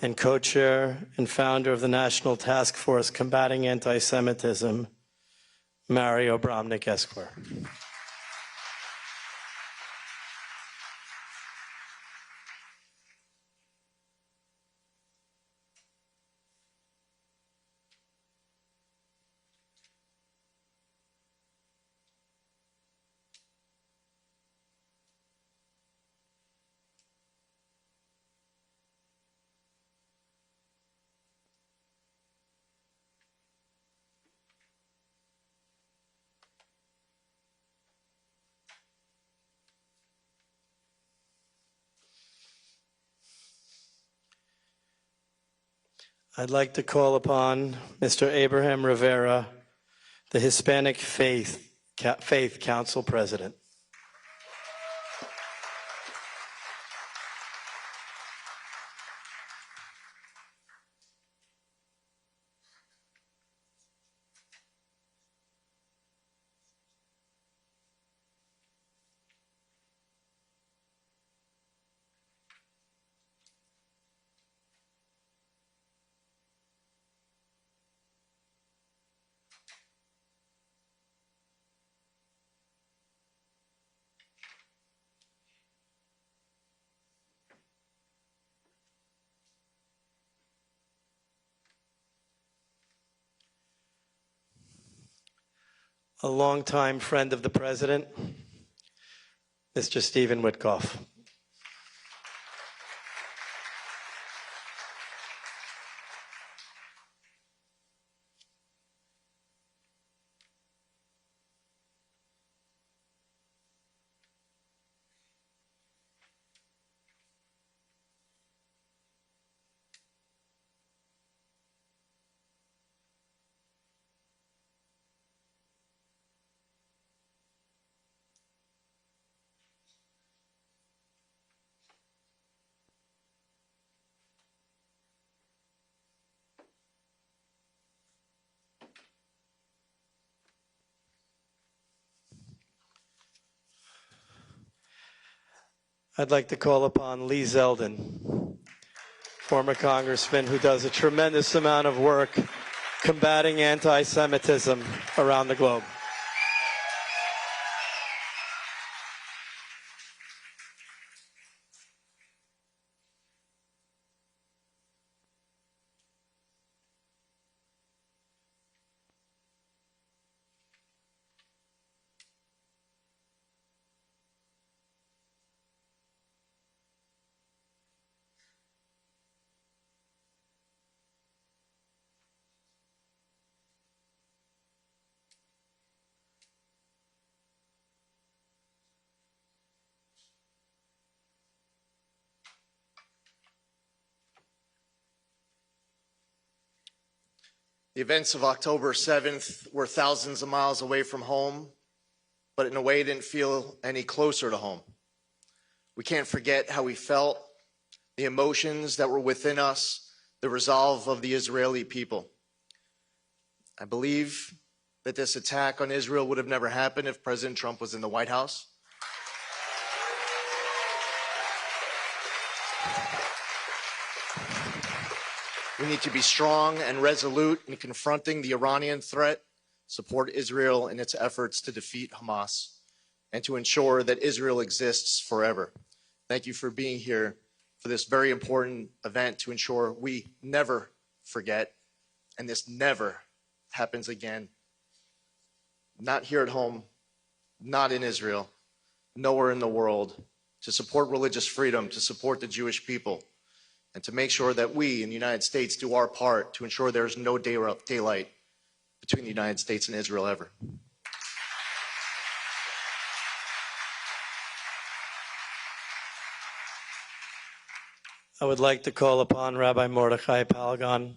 and co-chair and founder of the National Task Force Combating Anti-Semitism, Mario Bramnik Esquire. I'd like to call upon Mr. Abraham Rivera, the Hispanic Faith Council President. A longtime friend of the president, Mr. Stephen Witkoff. I'd like to call upon Lee Zeldin, former congressman who does a tremendous amount of work combating anti-Semitism around the globe. The events of October 7th were thousands of miles away from home, but in a way didn't feel any closer to home. We can't forget how we felt, the emotions that were within us, the resolve of the Israeli people. I believe that this attack on Israel would have never happened if President Trump was in the White House. We need to be strong and resolute in confronting the Iranian threat, support Israel in its efforts to defeat Hamas, and to ensure that Israel exists forever. Thank you for being here for this very important event to ensure we never forget, and this never happens again. Not here at home, not in Israel, nowhere in the world, to support religious freedom, to support the Jewish people, and to make sure that we in the United States do our part to ensure there is no daylight between the United States and Israel ever. I would like to call upon Rabbi Mordechai Palgon,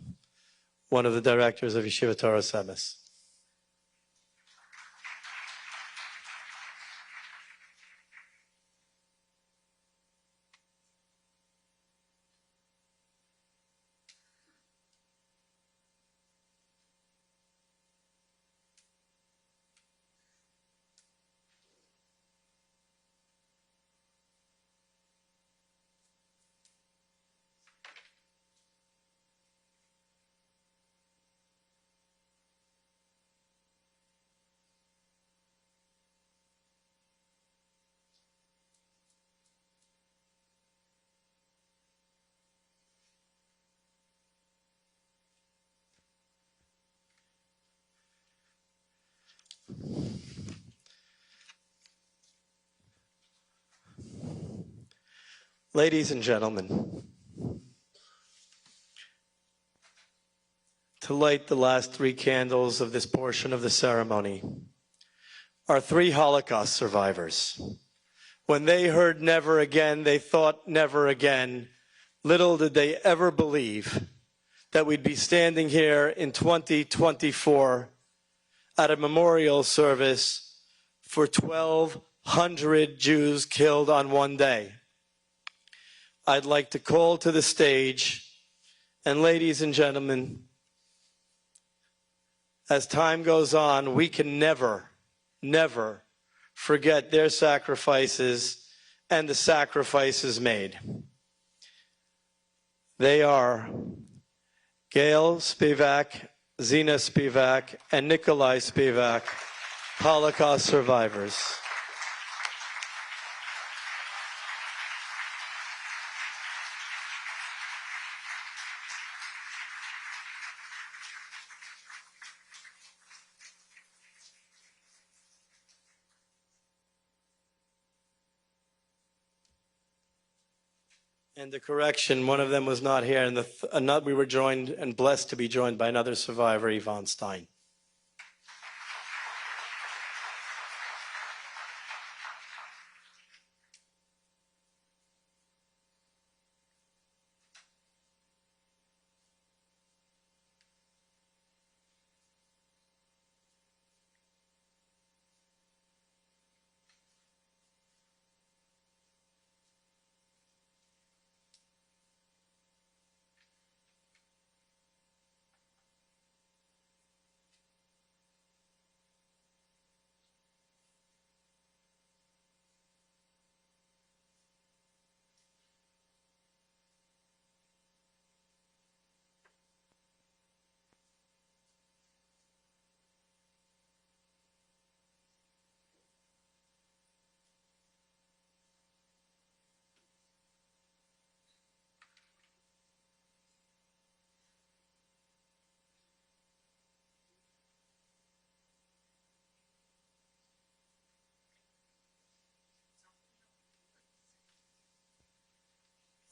one of the directors of Yeshivat Torah Semes. Ladies and gentlemen, to light the last 3 candles of this portion of the ceremony are 3 Holocaust survivors. When they heard never again, they thought never again. Little did they ever believe that we'd be standing here in 2024 at a memorial service for 1,200 Jews killed on one day. I'd like to call to the stage, and ladies and gentlemen, as time goes on, we can never, never forget their sacrifices and the sacrifices made. They are Gail Spivak, Zina Spivak, and Nikolai Spivak, Holocaust survivors. And the correction, one of them was not here, and we were joined and blessed to be joined by another survivor, Yvonne Stein.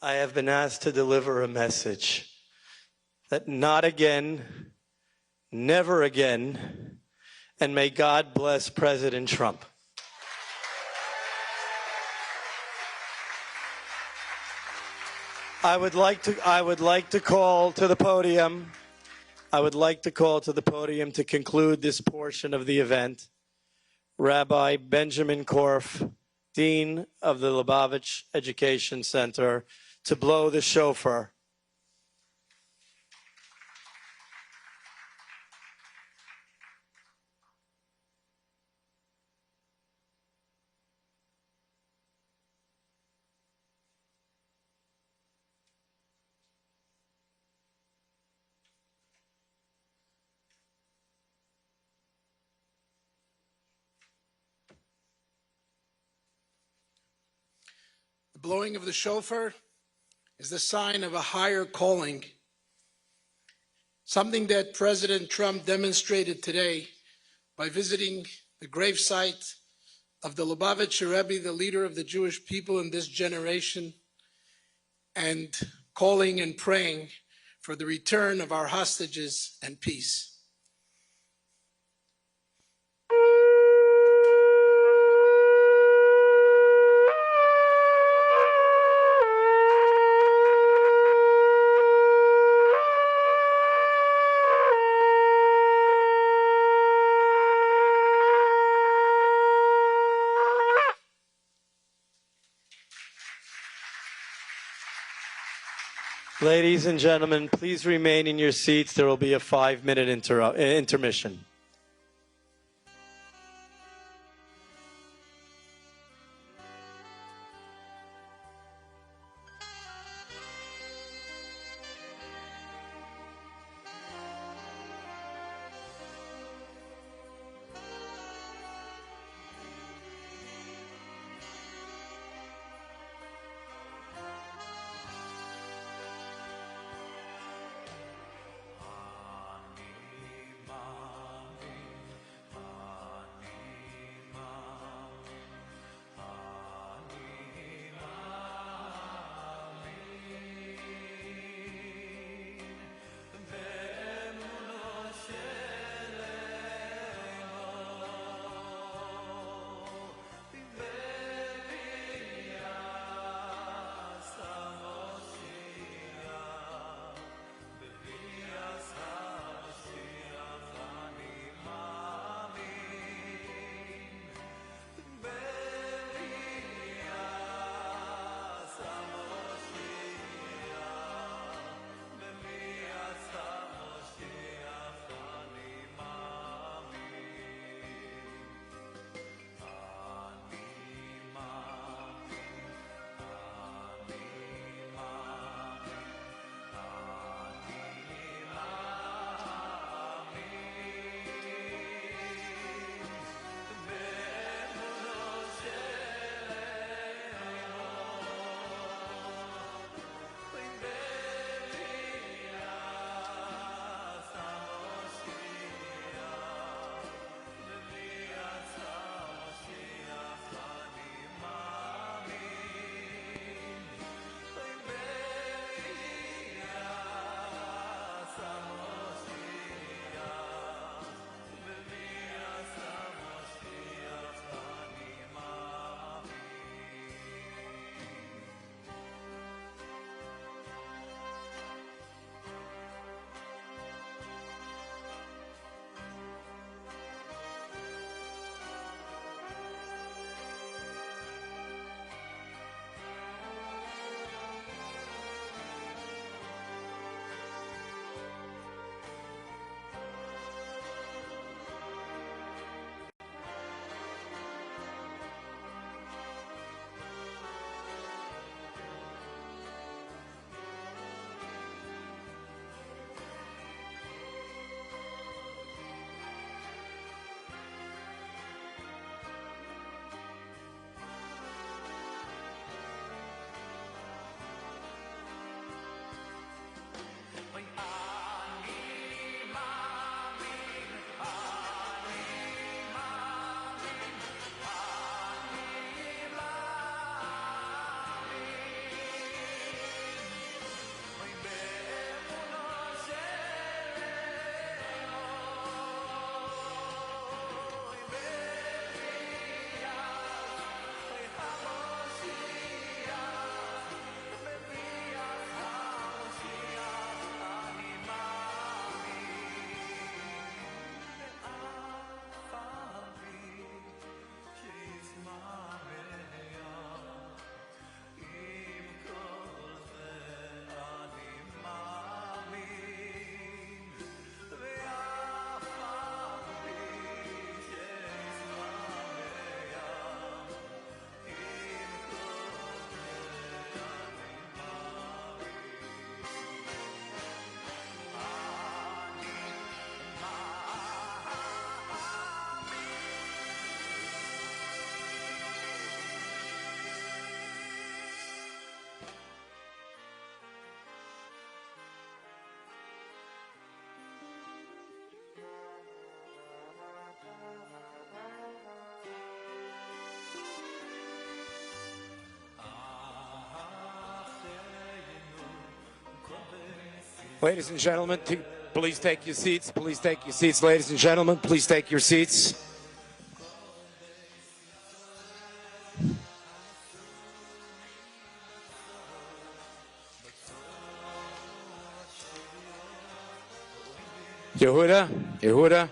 I have been asked to deliver a message that not again, never again, and may God bless President Trump. I would like to call to the podium. I would like to call to the podium to conclude this portion of the event, Rabbi Benjamin Korf, Dean of the Lubavitch Education Center, to blow the shofar. The blowing of the shofar is the sign of a higher calling, something that President Trump demonstrated today by visiting the gravesite of the Lubavitcher Rebbe, the leader of the Jewish people in this generation, and calling and praying for the return of our hostages and peace. Ladies and gentlemen, please remain in your seats. There will be a 5-minute intermission. Ladies and gentlemen, please take your seats. Please take your seats. Ladies and gentlemen, please take your seats. Yehuda.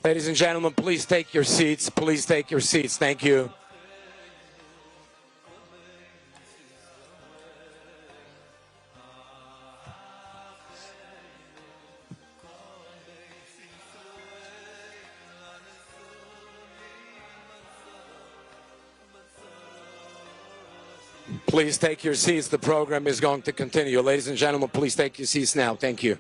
Ladies and gentlemen, please take your seats. Please take your seats. Thank you. Please take your seats. The program is going to continue. Ladies and gentlemen, please take your seats now. Thank you.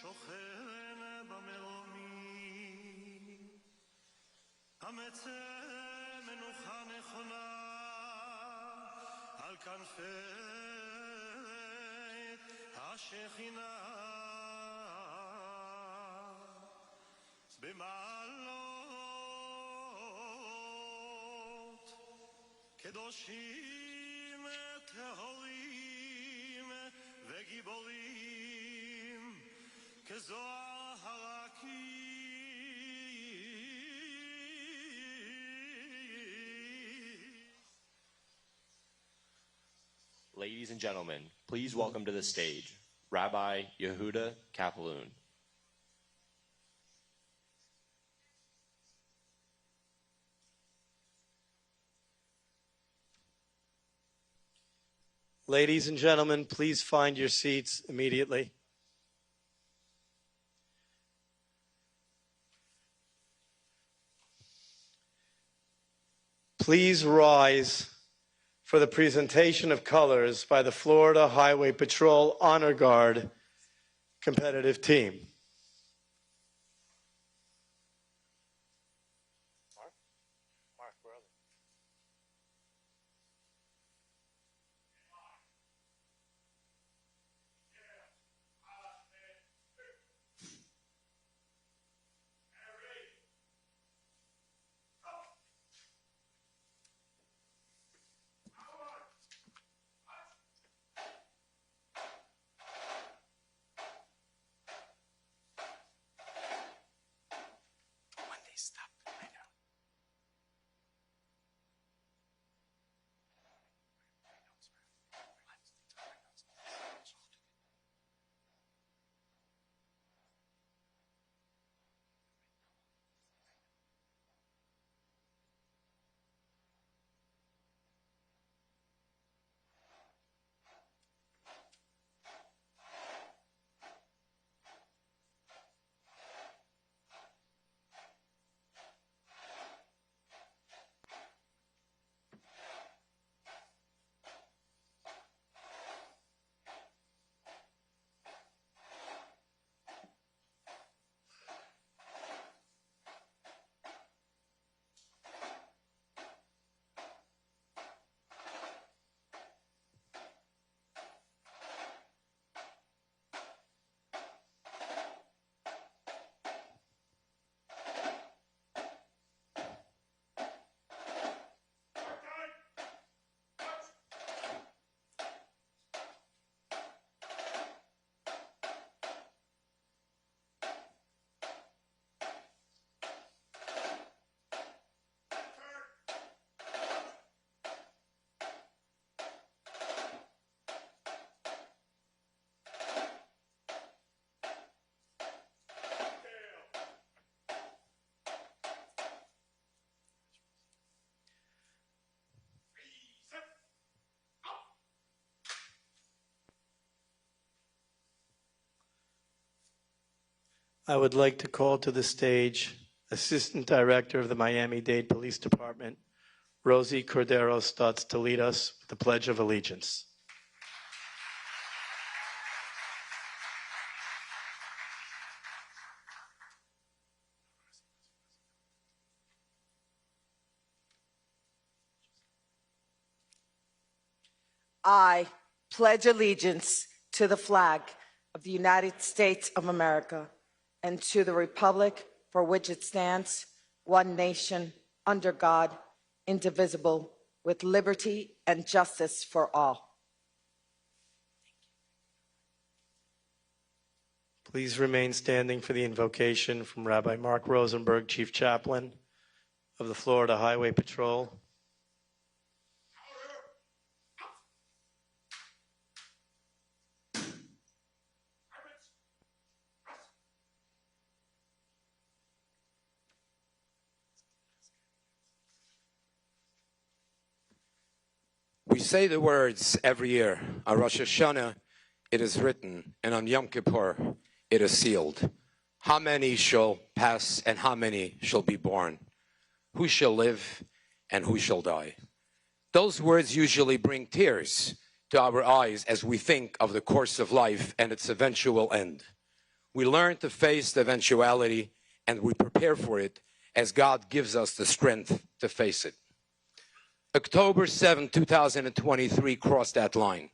שוכן במרומים, המצא מנוחה נכונה על כנפי השכינה. במעלות קדושים טהורים וגיבורים כזוהר הרקיע. Ladies and gentlemen, please welcome to the stage Rabbi Yehuda Kapelun. Ladies and gentlemen, please find your seats immediately. Please rise for the presentation of colors by the Florida Highway Patrol Honor Guard competitive team. I would like to call to the stage Assistant Director of the Miami-Dade Police Department, Rosie Cordero Stutz, to lead us with the Pledge of Allegiance. I pledge allegiance to the flag of the United States of America and to the republic for which it stands, one nation, under God, indivisible, with liberty and justice for all. Please remain standing for the invocation from Rabbi Mark Rosenberg, Chief Chaplain of the Florida Highway Patrol. We say the words every year. On Rosh Hashanah, it is written, and on Yom Kippur, it is sealed. How many shall pass and how many shall be born? Who shall live and who shall die? Those words usually bring tears to our eyes as we think of the course of life and its eventual end. We learn to face the eventuality and we prepare for it as God gives us the strength to face it. October 7, 2023 crossed that line.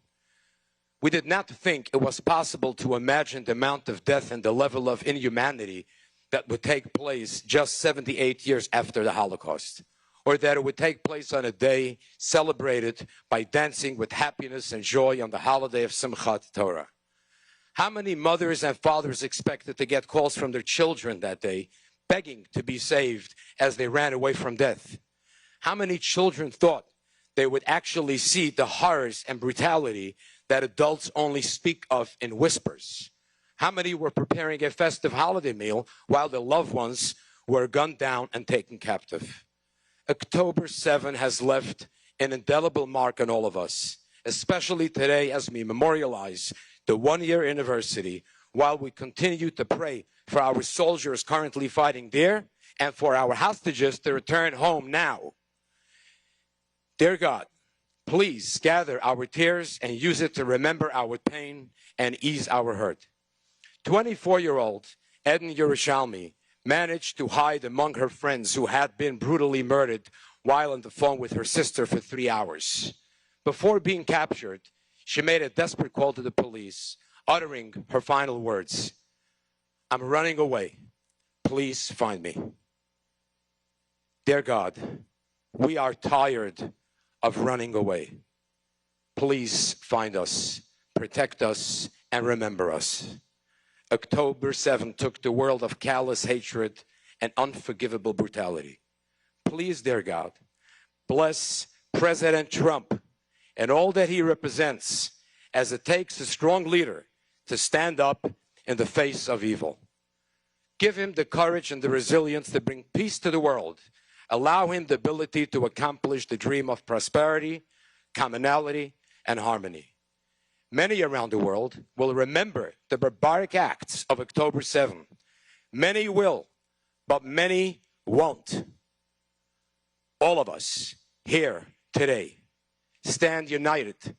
We did not think it was possible to imagine the amount of death and the level of inhumanity that would take place just 78 years after the Holocaust, or that it would take place on a day celebrated by dancing with happiness and joy on the holiday of Simchat Torah. How many mothers and fathers expected to get calls from their children that day, begging to be saved as they ran away from death? How many children thought they would actually see the horrors and brutality that adults only speak of in whispers? How many were preparing a festive holiday meal while their loved ones were gunned down and taken captive? October 7 has left an indelible mark on all of us, especially today as we memorialize the one-year anniversary, while we continue to pray for our soldiers currently fighting there and for our hostages to return home now. Dear God, please gather our tears and use it to remember our pain and ease our hurt. 24-year-old Eden Yerushalmi managed to hide among her friends who had been brutally murdered while on the phone with her sister for 3 hours. Before being captured, she made a desperate call to the police, uttering her final words, "I'm running away. Please find me." Dear God, we are tired of running away. Please find us, protect us, and remember us. October 7 took the world of callous hatred and unforgivable brutality. Please, dear God, bless President Trump and all that he represents, as it takes a strong leader to stand up in the face of evil. Give him the courage and the resilience to bring peace to the world. Allow him the ability to accomplish the dream of prosperity, commonality, and harmony. Many around the world will remember the barbaric acts of October 7. Many will, but many won't. All of us here today stand united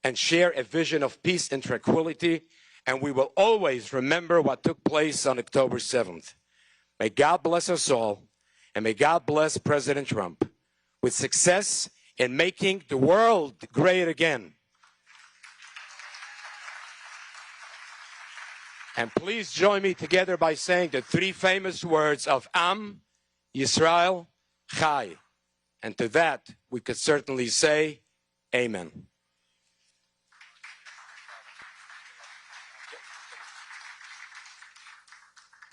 and share a vision of peace and tranquility, and we will always remember what took place on October 7th. May God bless us all, and may God bless President Trump with success in making the world great again. And please join me together by saying the 3 famous words of Am Yisrael Chai. And to that, we could certainly say, Amen.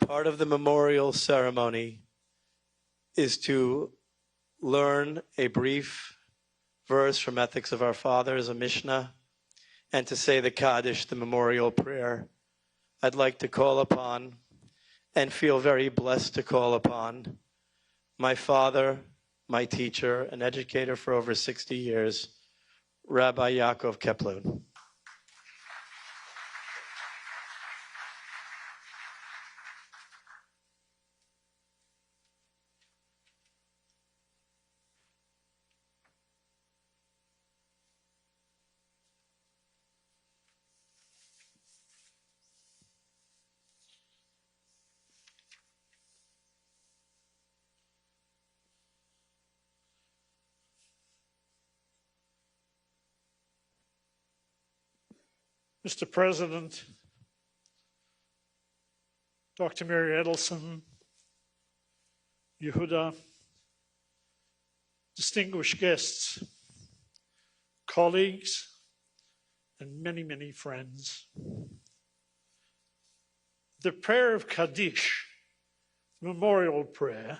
Part of the memorial ceremony is to learn a brief verse from Ethics of Our Fathers, a Mishnah, and to say the Kaddish, the memorial prayer. I'd like to call upon, and feel very blessed to call upon, my father, my teacher, an educator for over 60 years, Rabbi Yaakov Keplun. Mr. President, Dr. Miriam Adelson, Yehuda, distinguished guests, colleagues, and many, many friends. The prayer of Kaddish, memorial prayer,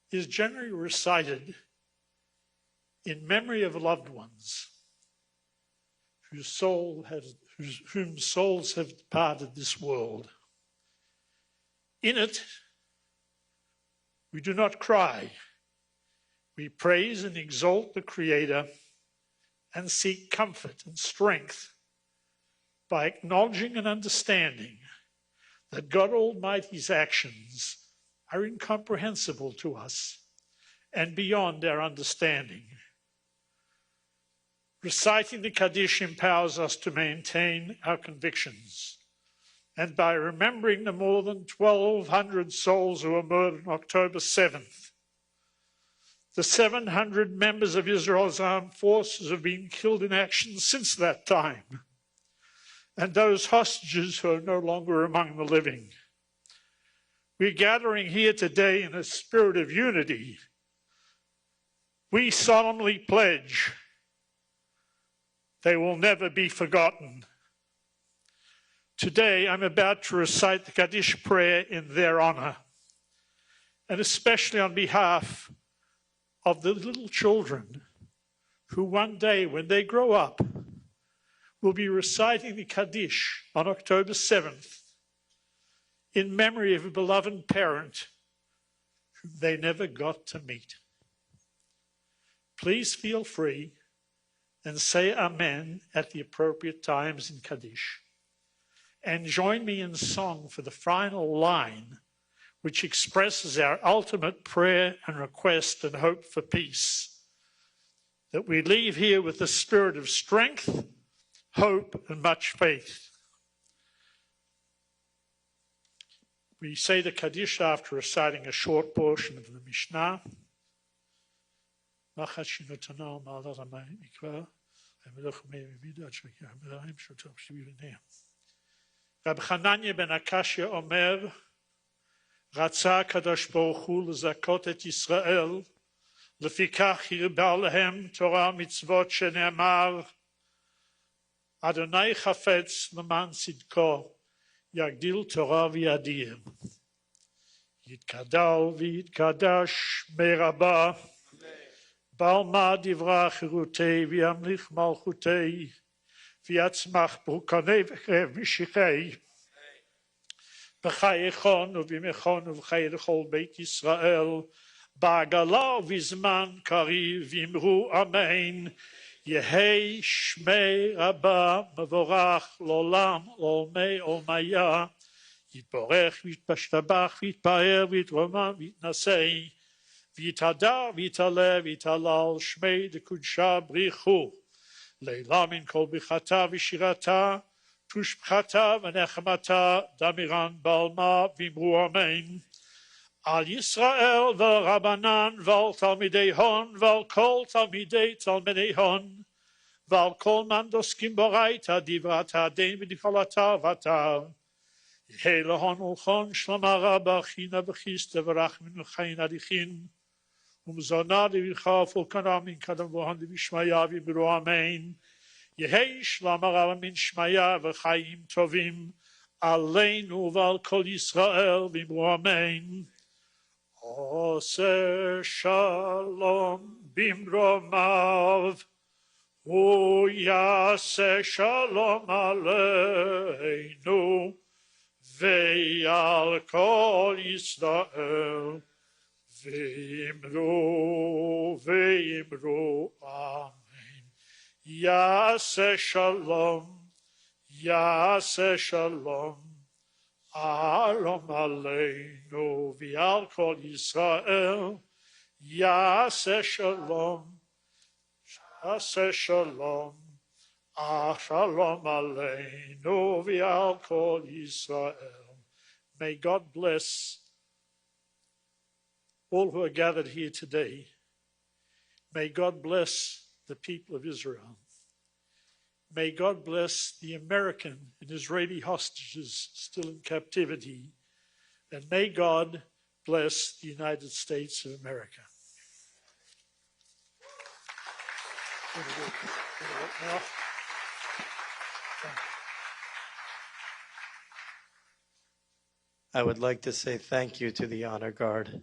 is generally recited in memory of loved ones whom souls have departed this world. In it, we do not cry. We praise and exalt the Creator and seek comfort and strength by acknowledging and understanding that God Almighty's actions are incomprehensible to us and beyond our understanding. Reciting the Kaddish empowers us to maintain our convictions, and by remembering the more than 1,200 souls who were murdered on October 7th, the 700 members of Israel's armed forces have been killed in action since that time, and those hostages who are no longer among the living. We're gathering here today in a spirit of unity. We solemnly pledge they will never be forgotten. Today, I'm about to recite the Kaddish prayer in their honor, and especially on behalf of the little children who one day, when they grow up, will be reciting the Kaddish on October 7th in memory of a beloved parent whom they never got to meet. Please feel free and say Amen at the appropriate times in Kaddish. And join me in song for the final line, which expresses our ultimate prayer and request and hope for peace. That we leave here with the spirit of strength, hope, and much faith. We say the Kaddish after reciting a short portion of the Mishnah. רב חנניה בן הקשיא אומר, רצה הקדוש ברוך הוא לזכות את ישראל, לפיכך הרבה להם תורה ומצוות שנאמר, אדוני חפץ למען צדקו, יגדיל תורה וידיר. יתגדל ויתקדש מרבה, בעל מה דברה חירותי וימליך מלכותי, ויצמח ברכוני וחרב משיחי. בחייכון ובמכון ובחיי לכל בית ישראל, בעגלה ובזמן קריב אמרו אמן. יהי שמי רבה מבורך לעולם לעולמי עולמיה. יתברך ויתפשטבח ויתפאר ויתרומם ויתנשא, ויתהדר ויתעלה ויתהלל שמי דקודשה בריחו. לילה מן כל ברכתה ושירתה, תושבחתה ונחמתה, דמירן בעלמה ואמרו אמן. על ישראל ועל רבנן ועל תלמידי הון ועל כל תלמידי תלמידי הון ועל כל מן דוסקים ברייתא דברתה דין ונפעלתה ותר. יהי להון ולכון שלמה רבה חינה וחיסטה ורחמים וחיים הליכין ומזונה דבריכה ופולקנה מן קדם והון דבשמיה ואמרו אמן. יהי שלמה רבה מן שמיה וחיים טובים עלינו ועל כל ישראל ואמרו אמן. עושה שלום במרומיו הוא יעשה שלום עלינו ועל כל ישראל ואמרו אמן. יעשה שלום, יעשה שלום, שלום עלינו ועל כל ישראל, יעשה שלום, יעשה שלום, שלום עלינו ועל כל ישראל. May God bless all who are gathered here today. May God bless the people of Israel. May God bless the American and Israeli hostages still in captivity. And may God bless the United States of America. I would like to say thank you to the Honor Guard.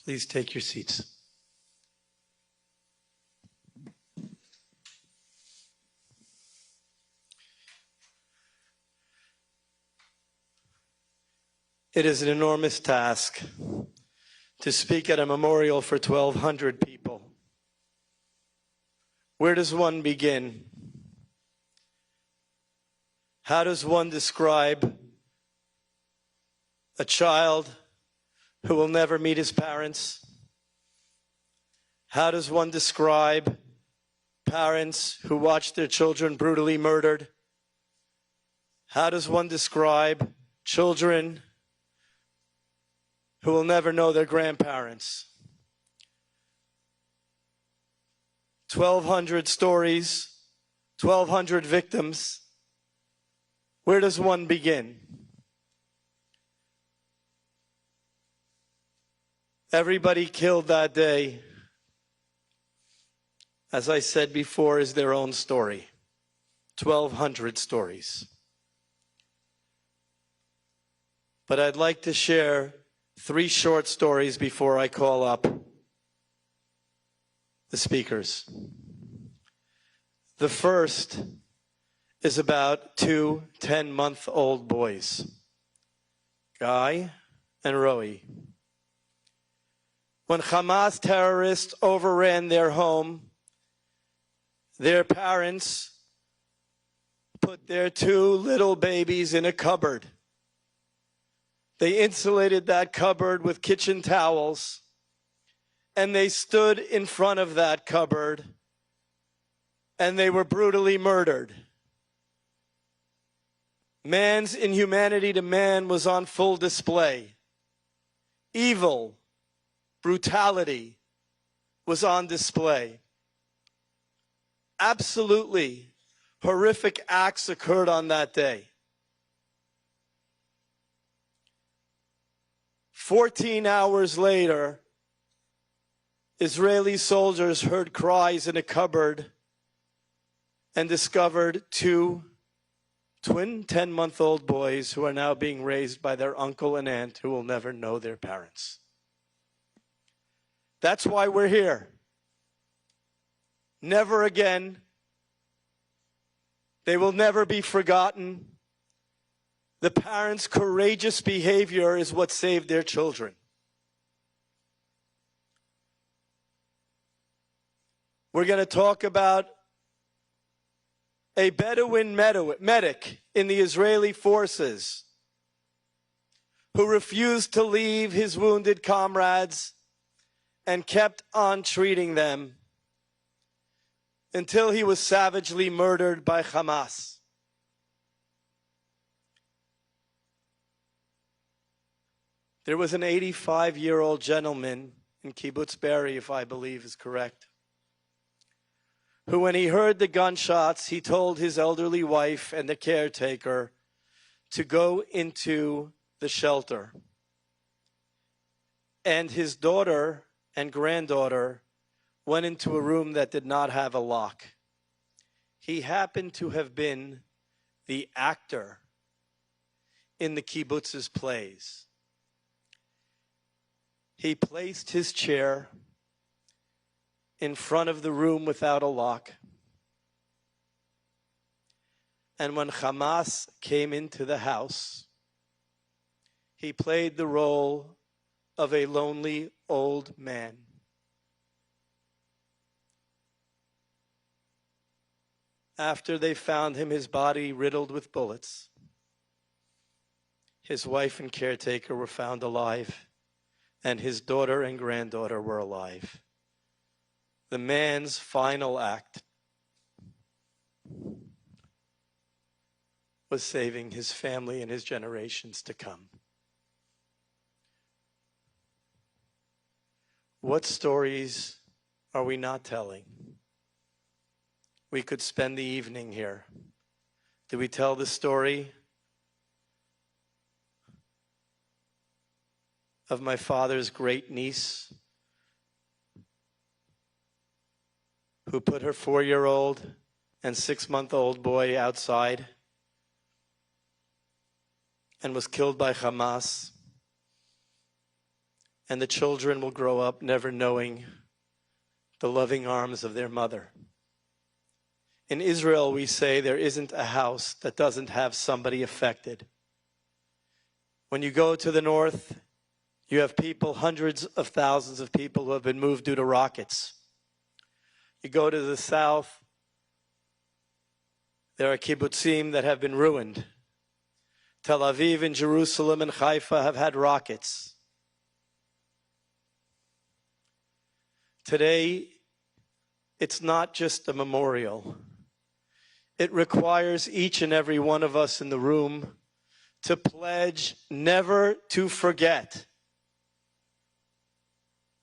Please take your seats. It is an enormous task to speak at a memorial for 1,200 people. Where does one begin? How does one describe a child who will never meet his parents? How does one describe parents who watch their children brutally murdered? How does one describe children who will never know their grandparents? 1,200 stories, 1,200 victims. Where does one begin? Everybody killed that day, as I said before, is their own story. 1,200 stories. But I'd like to share 3 short stories before I call up the speakers. The first is about 2 10-month-old boys, Guy and Roey. When Hamas terrorists overran their home, their parents put their 2 little babies in a cupboard. They insulated that cupboard with kitchen towels, and they stood in front of that cupboard, and they were brutally murdered. Man's inhumanity to man was on full display. Evil, brutality was on display. Absolutely horrific acts occurred on that day. 14 hours later, Israeli soldiers heard cries in a cupboard and discovered 2 twin 10-month-old boys who are now being raised by their uncle and aunt who will never know their parents. That's why we're here. Never again. They will never be forgotten. The parents' courageous behavior is what saved their children. We're going to talk about a Bedouin medic in the Israeli forces who refused to leave his wounded comrades and kept on treating them until he was savagely murdered by Hamas. There was an 85-year-old gentleman in Kibbutz Be'eri, if I believe is correct, who, when he heard the gunshots, he told his elderly wife and the caretaker to go into the shelter. And his daughter and granddaughter went into a room that did not have a lock. He happened to have been the actor in the kibbutz's plays. He placed his chair in front of the room without a lock. And when Hamas came into the house, he played the role of a lonely old man. After they found him, his body riddled with bullets, his wife and caretaker were found alive, and his daughter and granddaughter were alive. The man's final act was saving his family and his generations to come. What stories are we not telling? We could spend the evening here. Do we tell the story of my father's great niece who put her 4-year-old and 6-month-old boy outside and was killed by Hamas? and the children will grow up never knowing the loving arms of their mother. In Israel, we say there isn't a house that doesn't have somebody affected. When you go to the north, you have people, hundreds of thousands of people who have been moved due to rockets. You go to the south, there are kibbutzim that have been ruined. Tel Aviv and Jerusalem and Haifa have had rockets. Today, it's not just a memorial. It requires each and every one of us in the room to pledge never to forget.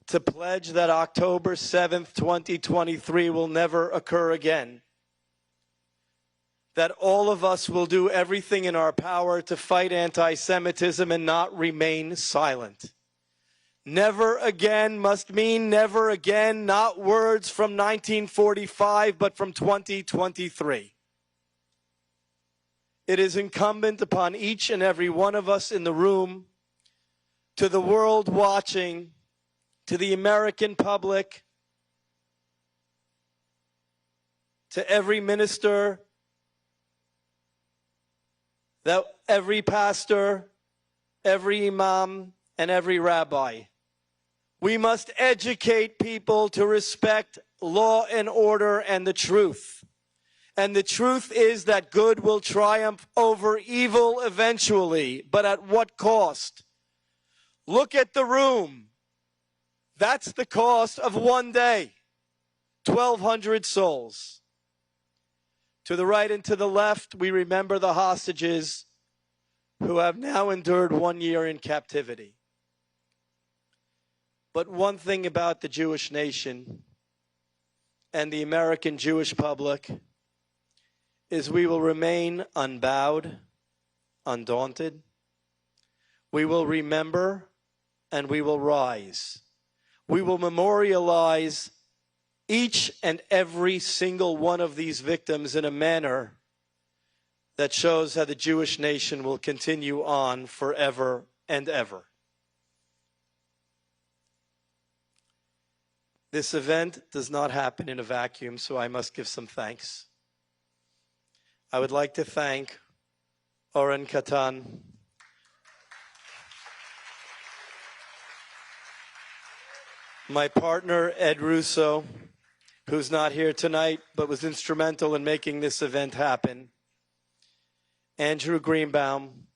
To pledge that October 7th, 2023 will never occur again. That all of us will do everything in our power to fight anti-Semitism and not remain silent. Never again must mean never again, not words from 1945, but from 2023. It is incumbent upon each and every one of us in the room, to the world watching, to the American public, to every minister, that every pastor, every imam, and every rabbi. We must educate people to respect law and order and the truth. And the truth is that good will triumph over evil eventually, but at what cost? Look at the room. That's the cost of one day. 1,200 souls. To the right and to the left, we remember the hostages who have now endured 1 year in captivity. But one thing about the Jewish nation and the American Jewish public is we will remain unbowed, undaunted. We will remember and we will rise. We will memorialize each and every single one of these victims in a manner that shows how the Jewish nation will continue on forever and ever. This event does not happen in a vacuum, so I must give some thanks. I would like to thank Oren Katan, my partner Ed Russo, who's not here tonight but was instrumental in making this event happen, Andrew Greenbaum,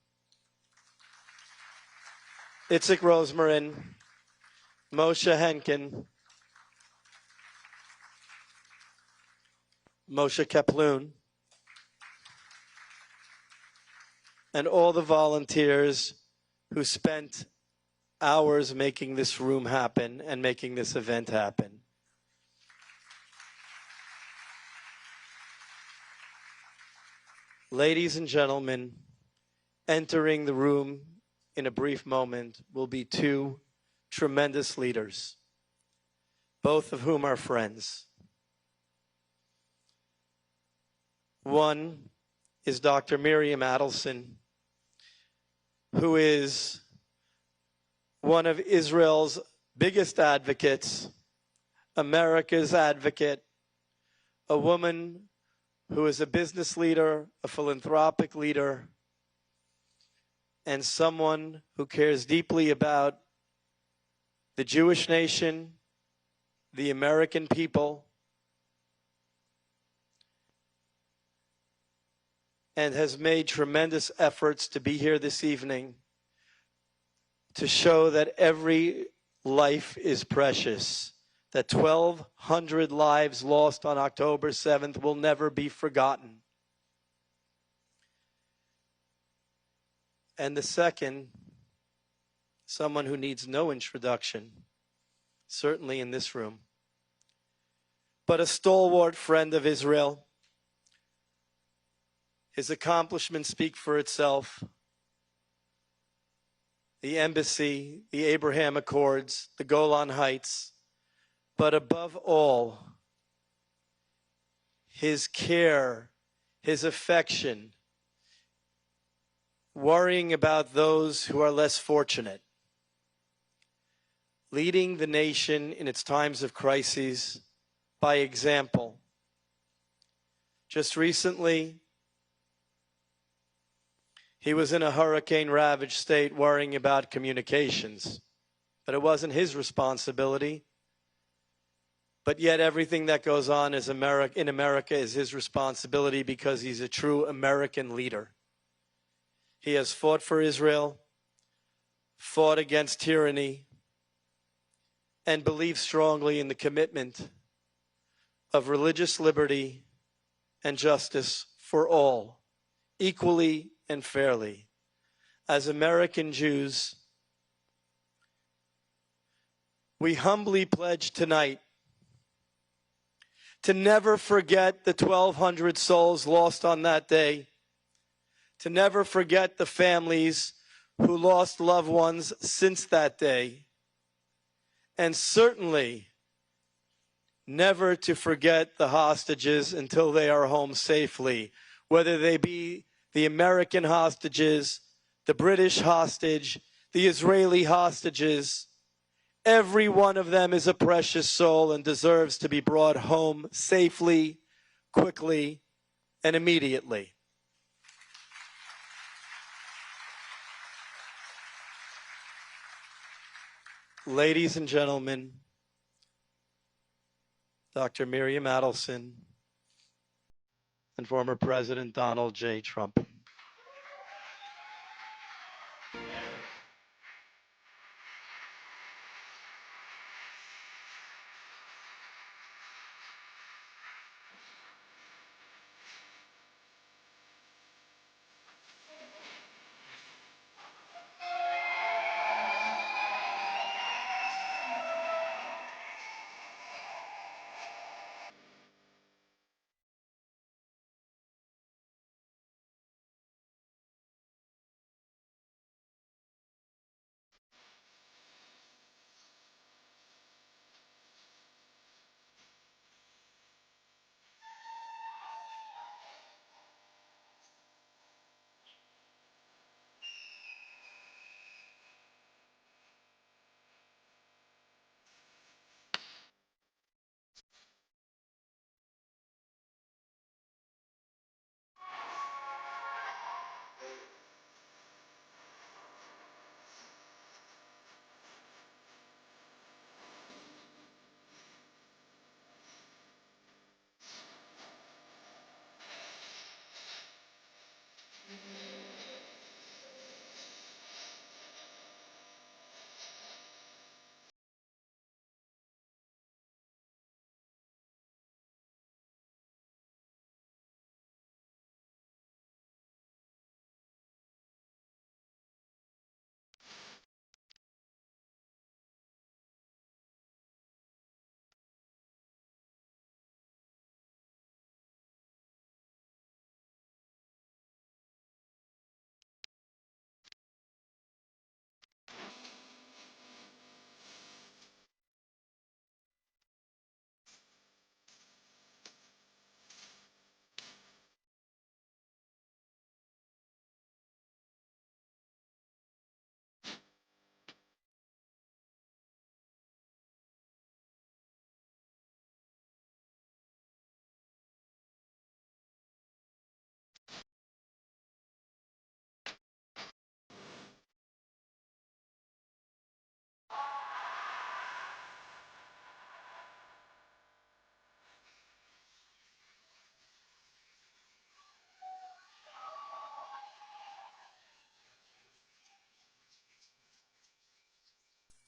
Itzik Rosmarin, Moshe Henkin, Moshe Kaploon, and all the volunteers who spent hours making this room happen and making this event happen. Ladies and gentlemen, entering the room in a brief moment will be two tremendous leaders, both of whom are friends. One is Dr. Miriam Adelson, who is one of Israel's biggest advocates, America's advocate, a woman who is a business leader, a philanthropic leader, and someone who cares deeply about the Jewish nation, the American people, and has made tremendous efforts to be here this evening to show that every life is precious, that 1,200 lives lost on October 7th will never be forgotten. And the second, someone who needs no introduction, certainly in this room, but a stalwart friend of Israel. His accomplishments speak for itself. The embassy, the Abraham Accords, the Golan Heights, but above all, his care, his affection, worrying about those who are less fortunate. leading the nation in its times of crises by example. Just recently, he was in a hurricane-ravaged state worrying about communications, but it wasn't his responsibility. But yet everything that goes on in America is his responsibility because he's a true American leader. He has fought for Israel, fought against tyranny, and believes strongly in the commitment of religious liberty and justice for all, equally and fairly. As American Jews, we humbly pledge tonight to never forget the 1,200 souls lost on that day, to never forget the families who lost loved ones since that day, and certainly never to forget the hostages until they are home safely, whether they be the American hostages, the British hostage, the Israeli hostages. Every one of them is a precious soul and deserves to be brought home safely, quickly, and immediately. Ladies and gentlemen, Dr. Miriam Adelson and former President Donald J. Trump.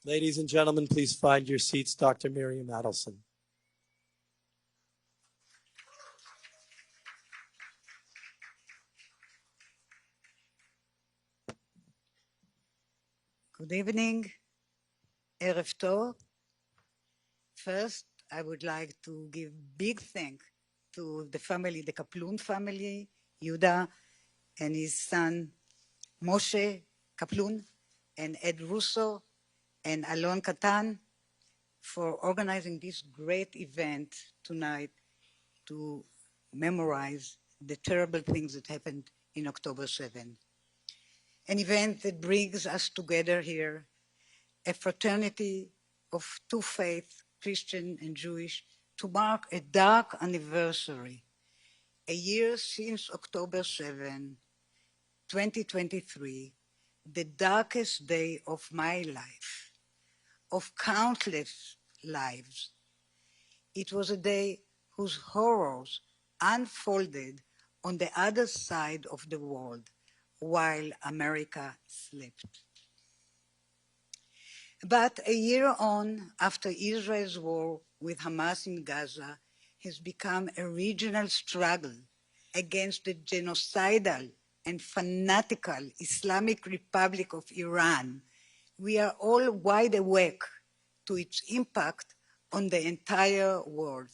Ladies and gentlemen, please find your seats. Dr. Miriam Adelson. Good evening, Erev Tov. First, I would like to give big thanks to the family, the Kaplun family, Yuda and his son Moshe Kaplun, and Ed Russo and Alon Katan for organizing this great event tonight to memorize the terrible things that happened in October 7. An event that brings us together here, a fraternity of two faiths, Christian and Jewish, to mark a dark anniversary, a year since October 7, 2023, the darkest day of my life, of countless lives. It was a day whose horrors unfolded on the other side of the world while America slept. But a year on, after Israel's war with Hamas in Gaza has become a regional struggle against the genocidal and fanatical Islamic Republic of Iran, we are all wide awake to its impact on the entire world.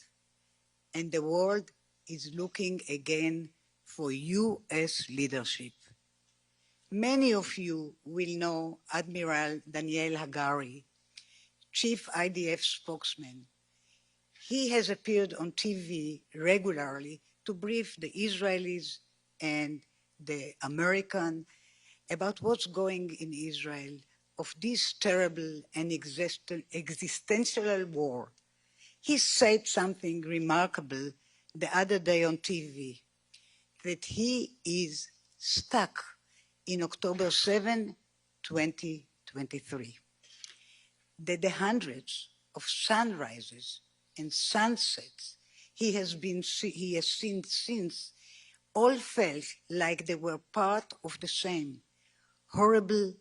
And the world is looking again for US leadership. Many of you will know Admiral Daniel Hagari, Chief IDF spokesman. He has appeared on TV regularly to brief the Israelis and the American about what's going in Israel of this terrible and existential war. He said something remarkable the other day on TV, that he is stuck in October 7, 2023. That the hundreds of sunrises and sunsets he has seen since all felt like they were part of the same horrible,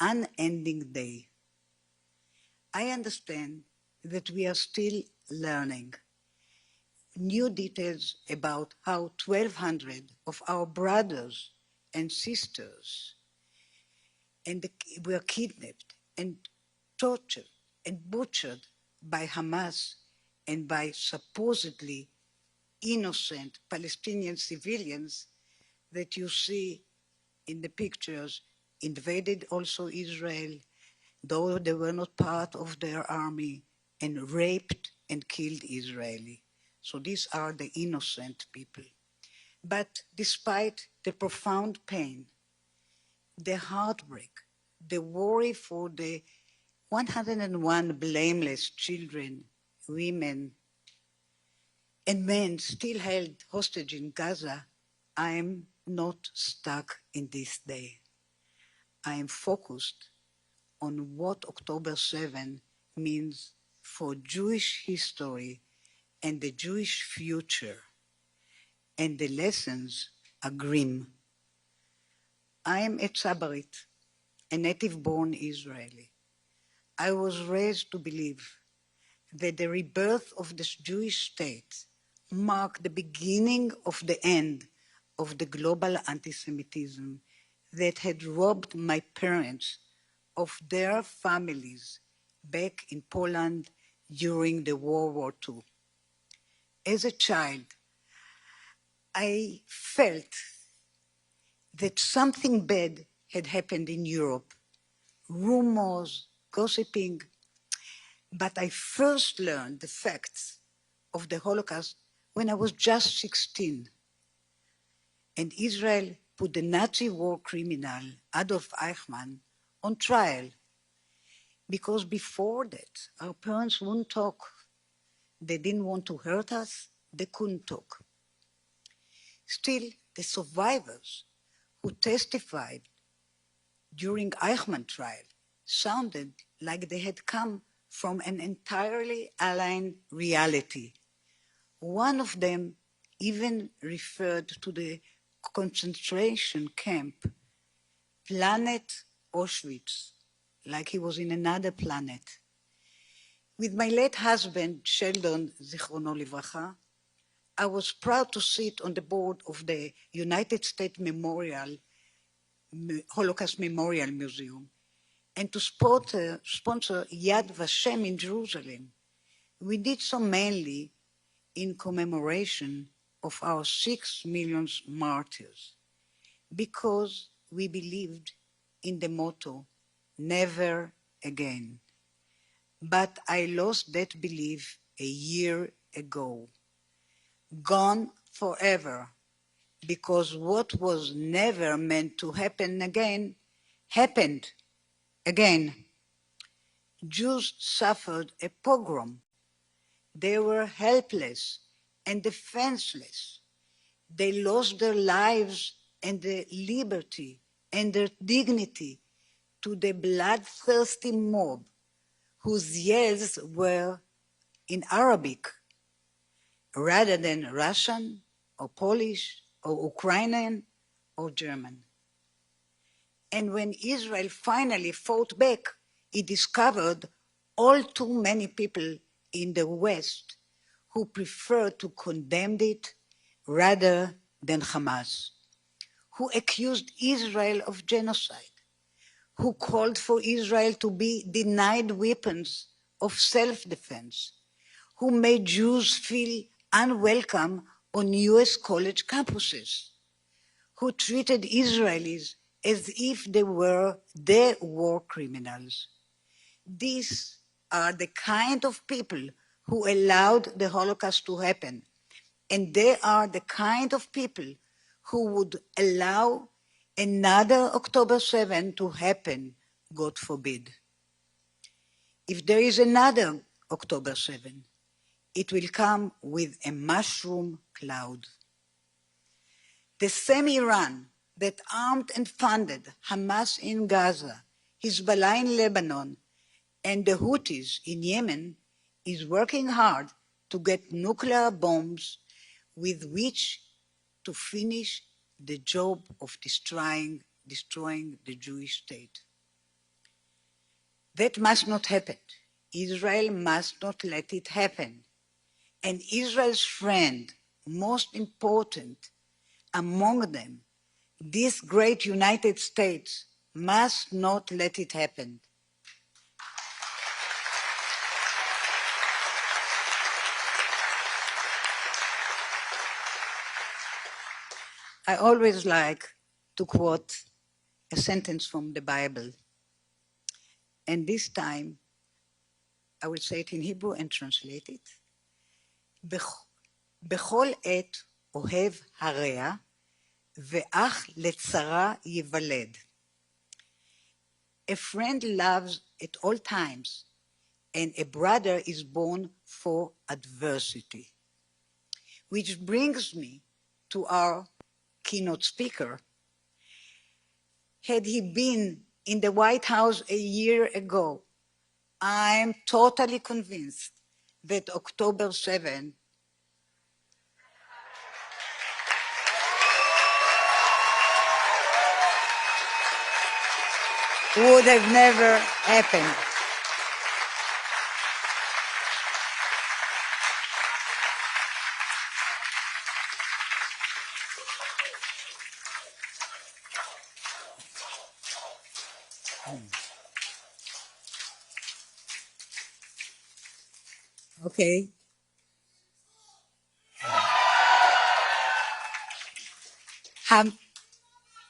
unending day. I understand that we are still learning new details about how 1,200 of our brothers and sisters were kidnapped and tortured and butchered by Hamas and by supposedly innocent Palestinian civilians that you see in the pictures invaded also Israel, though they were not part of their army, and raped and killed Israeli. So these are the innocent people. But despite the profound pain, the heartbreak, the worry for the 101 blameless children, women, and men still held hostage in Gaza, I am not stuck in this day. I am focused on what October 7 means for Jewish history and the Jewish future, and the lessons are grim. I am a Tzabarit, a native-born Israeli. I was raised to believe that the rebirth of this Jewish state marked the beginning of the end of the global anti-Semitism that had robbed my parents of their families back in Poland during the World War II. As a child, I felt that something bad had happened in Europe, rumors, gossiping, but I first learned the facts of the Holocaust when I was just 16. And Israel put the Nazi war criminal Adolf Eichmann on trial, because before that, our parents wouldn't talk. They didn't want to hurt us, they couldn't talk. Still, the survivors who testified during Eichmann trial sounded like they had come from an entirely alien reality. One of them even referred to the concentration camp, planet Auschwitz, like he was in another planet. With my late husband, Sheldon, Zichrono Livracha, I was proud to sit on the board of the United States Holocaust Memorial Museum and to sponsor Yad Vashem in Jerusalem. We did so mainly in commemoration of our 6 million martyrs, because we believed in the motto, never again. But I lost that belief a year ago. Gone forever, because what was never meant to happen again, happened again. Jews suffered a pogrom. They were helpless and defenseless. They lost their lives and their liberty and their dignity to the bloodthirsty mob whose yells were in Arabic rather than Russian or Polish or Ukrainian or German. And when Israel finally fought back, it discovered all too many people in the West who preferred to condemn it rather than Hamas, who accused Israel of genocide, who called for Israel to be denied weapons of self-defense, who made Jews feel unwelcome on US college campuses, who treated Israelis as if they were their war criminals. These are the kind of people who allowed the Holocaust to happen, and they are the kind of people who would allow another October 7 to happen, God forbid. If there is another October 7, it will come with a mushroom cloud. The same Iran that armed and funded Hamas in Gaza, Hezbollah in Lebanon, and the Houthis in Yemen is working hard to get nuclear bombs with which to finish the job of destroying the Jewish state. That must not happen. Israel must not let it happen. And Israel's friend, most important among them, this great United States, must not let it happen. I always like to quote a sentence from the Bible. And this time, I will say it in Hebrew and translate it. בכל עת אוהב הרע, ואח לצרה ייוולד. A friend loves at all times, and a brother is born for adversity. Which brings me to our keynote speaker. Had he been in the White House a year ago, I'm totally convinced that October 7 would have never happened. Okay.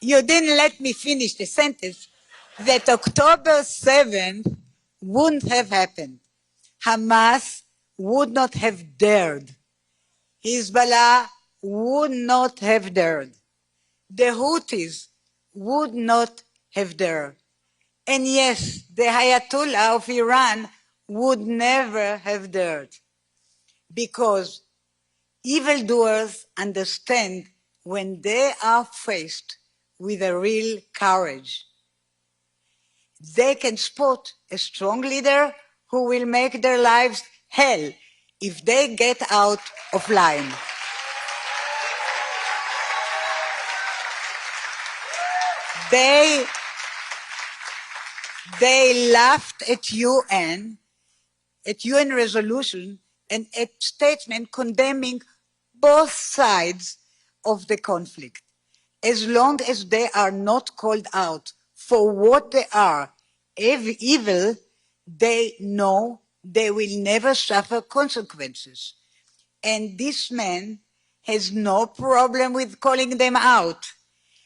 You didn't let me finish the sentence. That October 7 wouldn't have happened. Hamas would not have dared. Hezbollah would not have dared. The Houthis would not have dared. And yes, the Ayatollah of Iran would never have dared. Because evildoers understand when they are faced with a real courage. They can spot a strong leader who will make their lives hell if they get out of line. They laughed at UN resolution and at statement condemning both sides of the conflict. As long as they are not called out for what they are, evil, they know they will never suffer consequences. And this man has no problem with calling them out.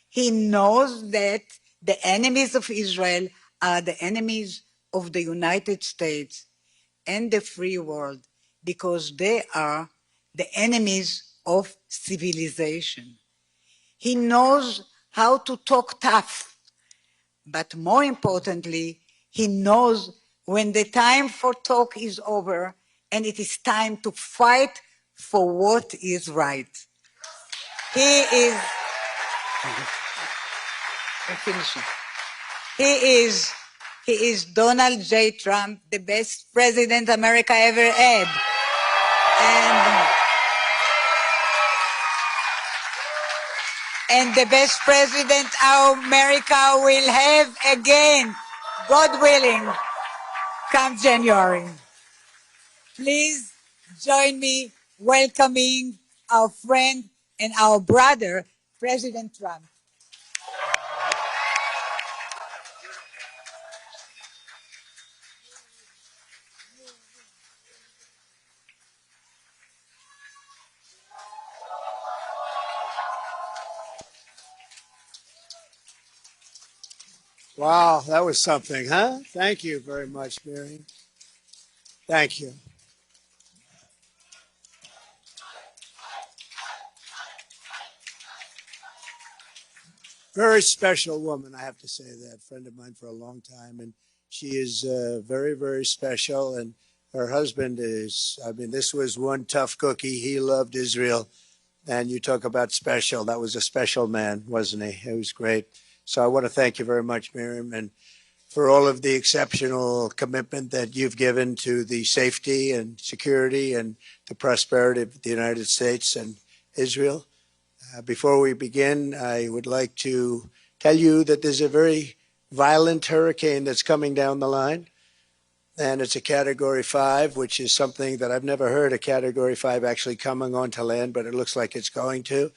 He knows that the enemies of Israel are the enemies of the United States and the free world because they are the enemies of civilization. He knows how to talk tough, but more importantly, he knows when the time for talk is over and it is time to fight for what is right. He is Donald J. Trump, the best president America ever had. And the best president America will have again, God willing, come January. Please join me welcoming our friend and our brother, President Trump. Wow, that was something, huh? Thank you very much, Miriam. Thank you. Very special woman, I have to say that. Friend of mine for a long time, and she is very, very special. And her husband is, I mean, this was one tough cookie. He loved Israel. And you talk about special. That was a special man, wasn't he? It was great. So I want to thank you very much, Miriam, and for all of the exceptional commitment that you've given to the safety and security and the prosperity of the United States and Israel. Before we begin, I would like to tell you that there's a very violent hurricane that's coming down the line, and it's a Category 5, which is something that I've never heard a Category 5 actually coming onto land, but it looks like it's going to.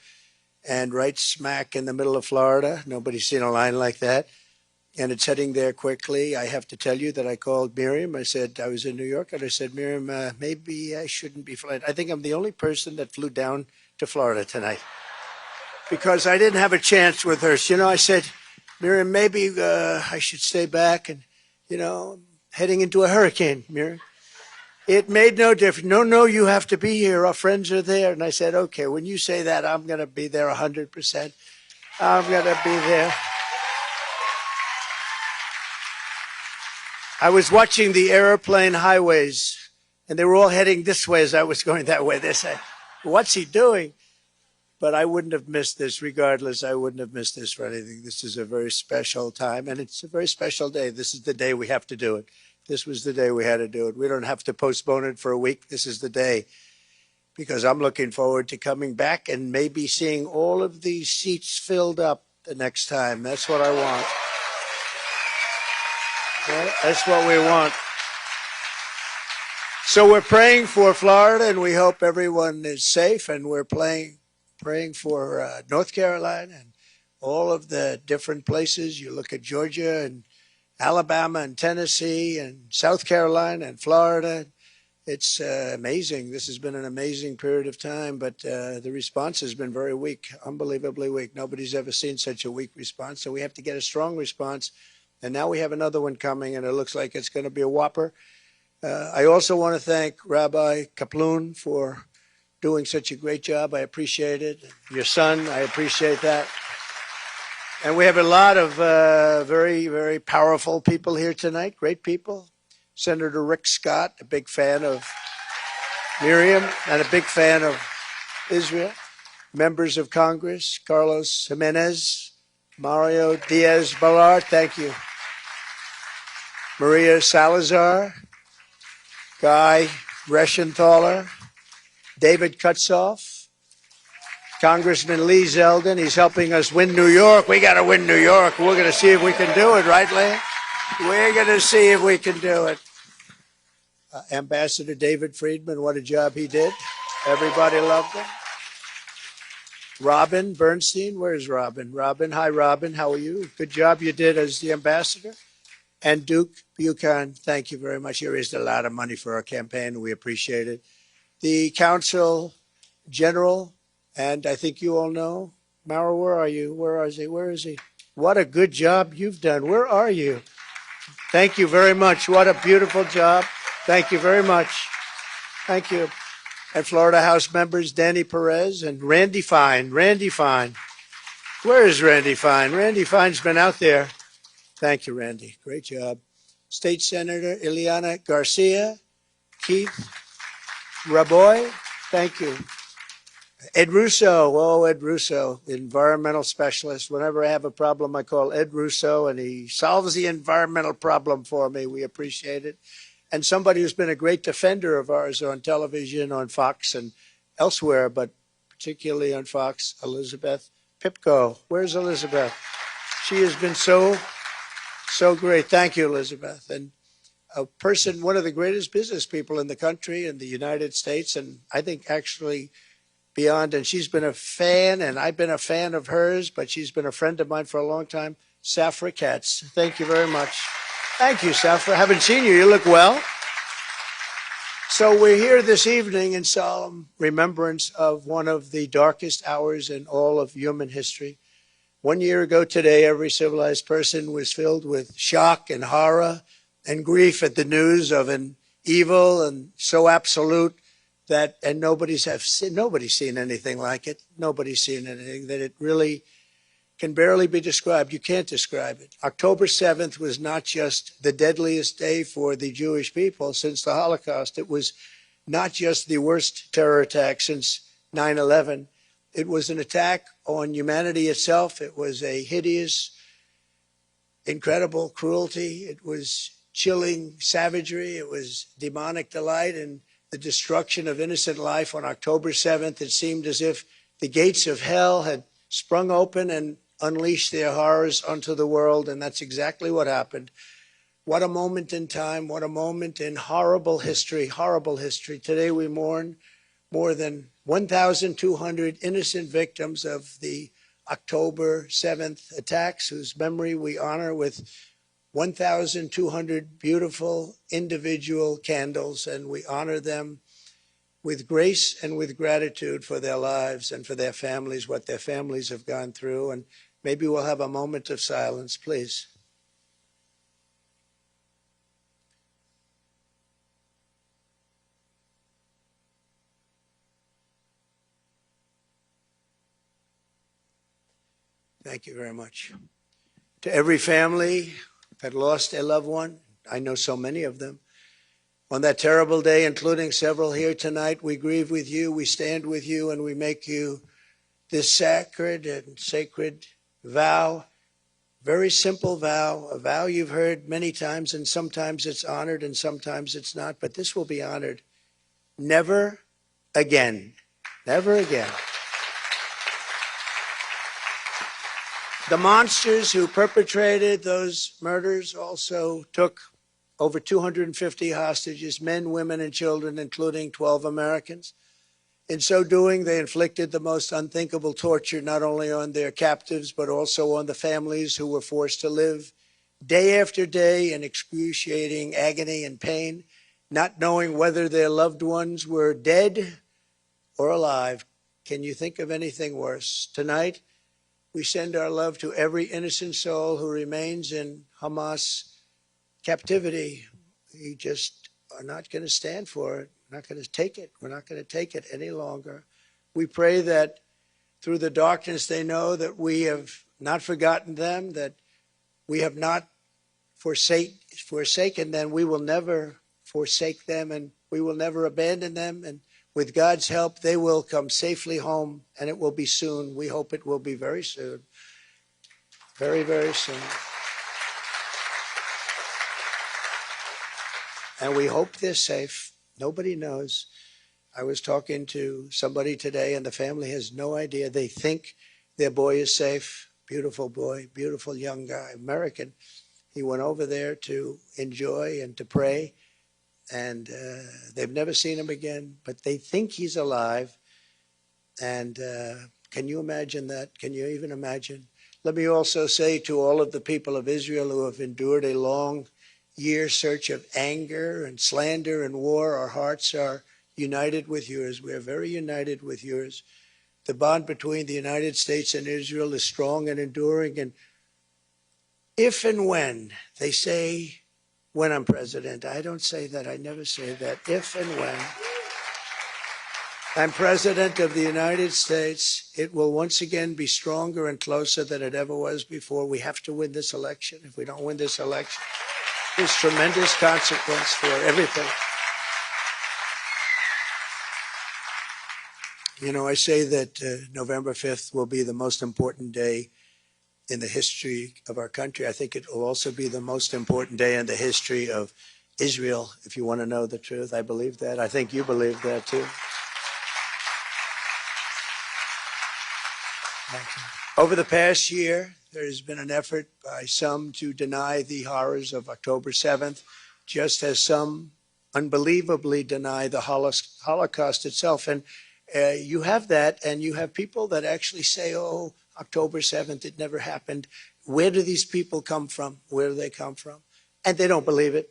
And right smack in the middle of Florida. Nobody's seen a line like that. And it's heading there quickly. I have to tell you that I called Miriam. I said, I was in New York, and I said, Miriam, maybe I shouldn't be flying. I think I'm the only person that flew down to Florida tonight because I didn't have a chance with her. So, I said, Miriam, maybe I should stay back and, heading into a hurricane, Miriam. It made no difference. No, you have to be here. Our friends are there. And I said, okay, when you say that, I'm going to be there 100%. I'm going to be there. I was watching the airplane highways, and they were all heading this way as I was going that way. They said, what's he doing? But I wouldn't have missed this regardless. I wouldn't have missed this for anything. This is a very special time, and it's a very special day. This is the day we have to do it. This was the day we had to do it. We don't have to postpone it for a week. This is the day, because I'm looking forward to coming back and maybe seeing all of these seats filled up the next time. That's what I want. Yeah, that's what we want. So we're praying for Florida, and we hope everyone is safe, and we're praying for North Carolina and all of the different places. You look at Georgia and Alabama and Tennessee and South Carolina and Florida. It's amazing. This has been an amazing period of time, but the response has been very weak, unbelievably weak. Nobody's ever seen such a weak response, so we have to get a strong response. And now we have another one coming, and it looks like it's going to be a whopper. I also want to thank Rabbi Kaplan for doing such a great job. I appreciate it. Your son, I appreciate that. And we have a lot of very, very powerful people here tonight, great people. Senator Rick Scott, a big fan of Miriam and a big fan of Israel. Members of Congress, Carlos Jimenez, Mario Diaz-Balart, thank you. Maria Salazar, Guy Reschenthaler, David Kutzoff, Congressman Lee Zeldin. He's helping us win New York. We got to win New York. We're going to see if we can do it, right, Lee? We're going to see if we can do it. Ambassador David Friedman, what a job he did. Everybody loved him. Robin Bernstein, where's Robin? Robin, hi, Robin. How are you? Good job you did as the ambassador. And Duke Buchan, thank you very much. You raised a lot of money for our campaign. We appreciate it. The Council General, and I think you all know, Mara, where are you? Where is he? Where is he? What a good job you've done. Where are you? Thank you very much. What a beautiful job. Thank you very much. Thank you. And Florida House members, Danny Perez and Randy Fine. Randy Fine. Where is Randy Fine? Randy Fine's been out there. Thank you, Randy. Great job. State Senator Ileana Garcia, Keith Raboy, thank you. Ed Russo, Ed Russo, environmental specialist. Whenever I have a problem, I call Ed Russo, and he solves the environmental problem for me. We appreciate it. And somebody who's been a great defender of ours on television, on Fox and elsewhere, but particularly on Fox, Elizabeth Pipko. Where's Elizabeth? She has been so great. Thank you, Elizabeth. And a person, one of the greatest business people in the country, in the United States, and I think actually beyond. And she's been a fan, and I've been a fan of hers, but she's been a friend of mine for a long time. Safra Katz, thank you very much. Thank you, Safra. Haven't seen you. You look well. So we're here this evening in solemn remembrance of one of the darkest hours in all of human history. 1 year ago today, every civilized person was filled with shock and horror and grief at the news of an evil and so absolute that, and nobody's seen anything like it. Nobody's seen anything that it really can barely be described. You can't describe it. October 7th was not just the deadliest day for the Jewish people since the Holocaust. It was not just the worst terror attack since 9/11. It was an attack on humanity itself. It was a hideous, incredible cruelty. It was chilling savagery. It was demonic delight and the destruction of innocent life. On October 7th, it seemed as if the gates of hell had sprung open and unleashed their horrors onto the world, and that's exactly what happened. What a moment in time, what a moment in horrible history, horrible history. Today we mourn more than 1,200 innocent victims of the October 7th attacks, whose memory we honor with 1,200 beautiful individual candles, and we honor them with grace and with gratitude for their lives and for their families, what their families have gone through. And maybe we'll have a moment of silence, please. Thank you very much. To every family that lost a loved one, I know so many of them, on that terrible day, including several here tonight, we grieve with you, we stand with you, and we make you this sacred and sacred vow, very simple vow, a vow you've heard many times, and sometimes it's honored and sometimes it's not, but this will be honored. Never again. Never again. The monsters who perpetrated those murders also took over 250 hostages, men, women, and children, including 12 Americans. In so doing, they inflicted the most unthinkable torture, not only on their captives, but also on the families who were forced to live day after day in excruciating agony and pain, not knowing whether their loved ones were dead or alive. Can you think of anything worse? Tonight, we send our love to every innocent soul who remains in Hamas captivity. We just are not going to stand for it. We're not going to take it. We're not going to take it any longer. We pray that through the darkness they know that we have not forgotten them, that we have not forsaken them. We will never forsake them, and we will never abandon them. And with God's help, they will come safely home, and it will be soon. We hope it will be very soon. Very, very soon. And we hope they're safe. Nobody knows. I was talking to somebody today, and the family has no idea. They think their boy is safe. Beautiful boy, beautiful young guy, American. He went over there to enjoy and to pray. And they've never seen him again, but they think he's alive. And can you imagine that? Can you even imagine? Let me also say to all of the people of Israel who have endured a long year search of anger and slander and war, our hearts are united with yours. We are very united with yours. The bond between the United States and Israel is strong and enduring. And if and when they say, when I'm president, I don't say that. I never say that. If and when I'm president of the United States, it will once again be stronger and closer than it ever was before. We have to win this election. If we don't win this election, There's tremendous consequence for everything. You know, I say that November 5th will be the most important day in the history of our country. I think it will also be the most important day in the history of Israel, if you want to know the truth. I believe that. I think you believe that too. Over the past year, there has been an effort by some to deny the horrors of October 7th, just as some unbelievably deny the Holocaust itself. And you have that, and you have people that actually say, oh, October 7th, it never happened. Where do these people come from? Where do they come from? And they don't believe it.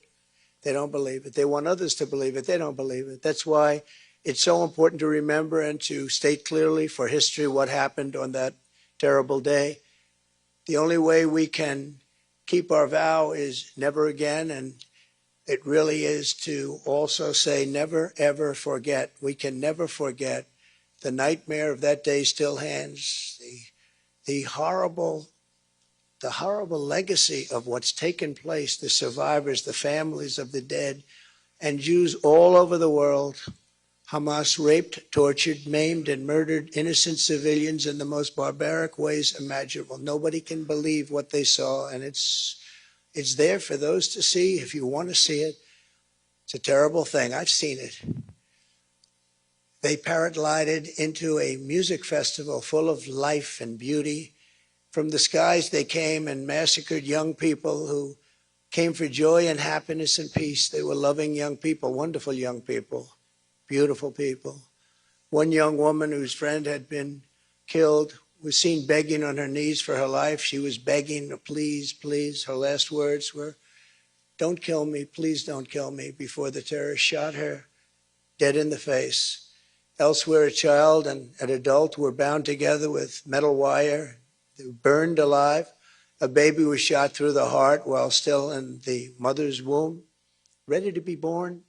They don't believe it. They want others to believe it. They don't believe it. That's why it's so important to remember and to state clearly for history what happened on that terrible day. The only way we can keep our vow is never again, and it really is to also say never, ever forget. We can never forget. The nightmare of that day still hangs. The horrible legacy of what's taken place, the survivors, the families of the dead, and Jews all over the world. Hamas raped, tortured, maimed, and murdered innocent civilians in the most barbaric ways imaginable. Nobody can believe what they saw, and it's there for those to see if you want to see it. It's a terrible thing. I've seen it. They paraglided into a music festival full of life and beauty. From the skies they came and massacred young people who came for joy and happiness and peace. They were loving young people, wonderful young people, beautiful people. One young woman whose friend had been killed was seen begging on her knees for her life. She was begging, please, please. Her last words were, don't kill me, please don't kill me, before the terrorists shot her dead in the face. Elsewhere, a child and an adult were bound together with metal wire. They were burned alive. A baby was shot through the heart while still in the mother's womb, ready to be born,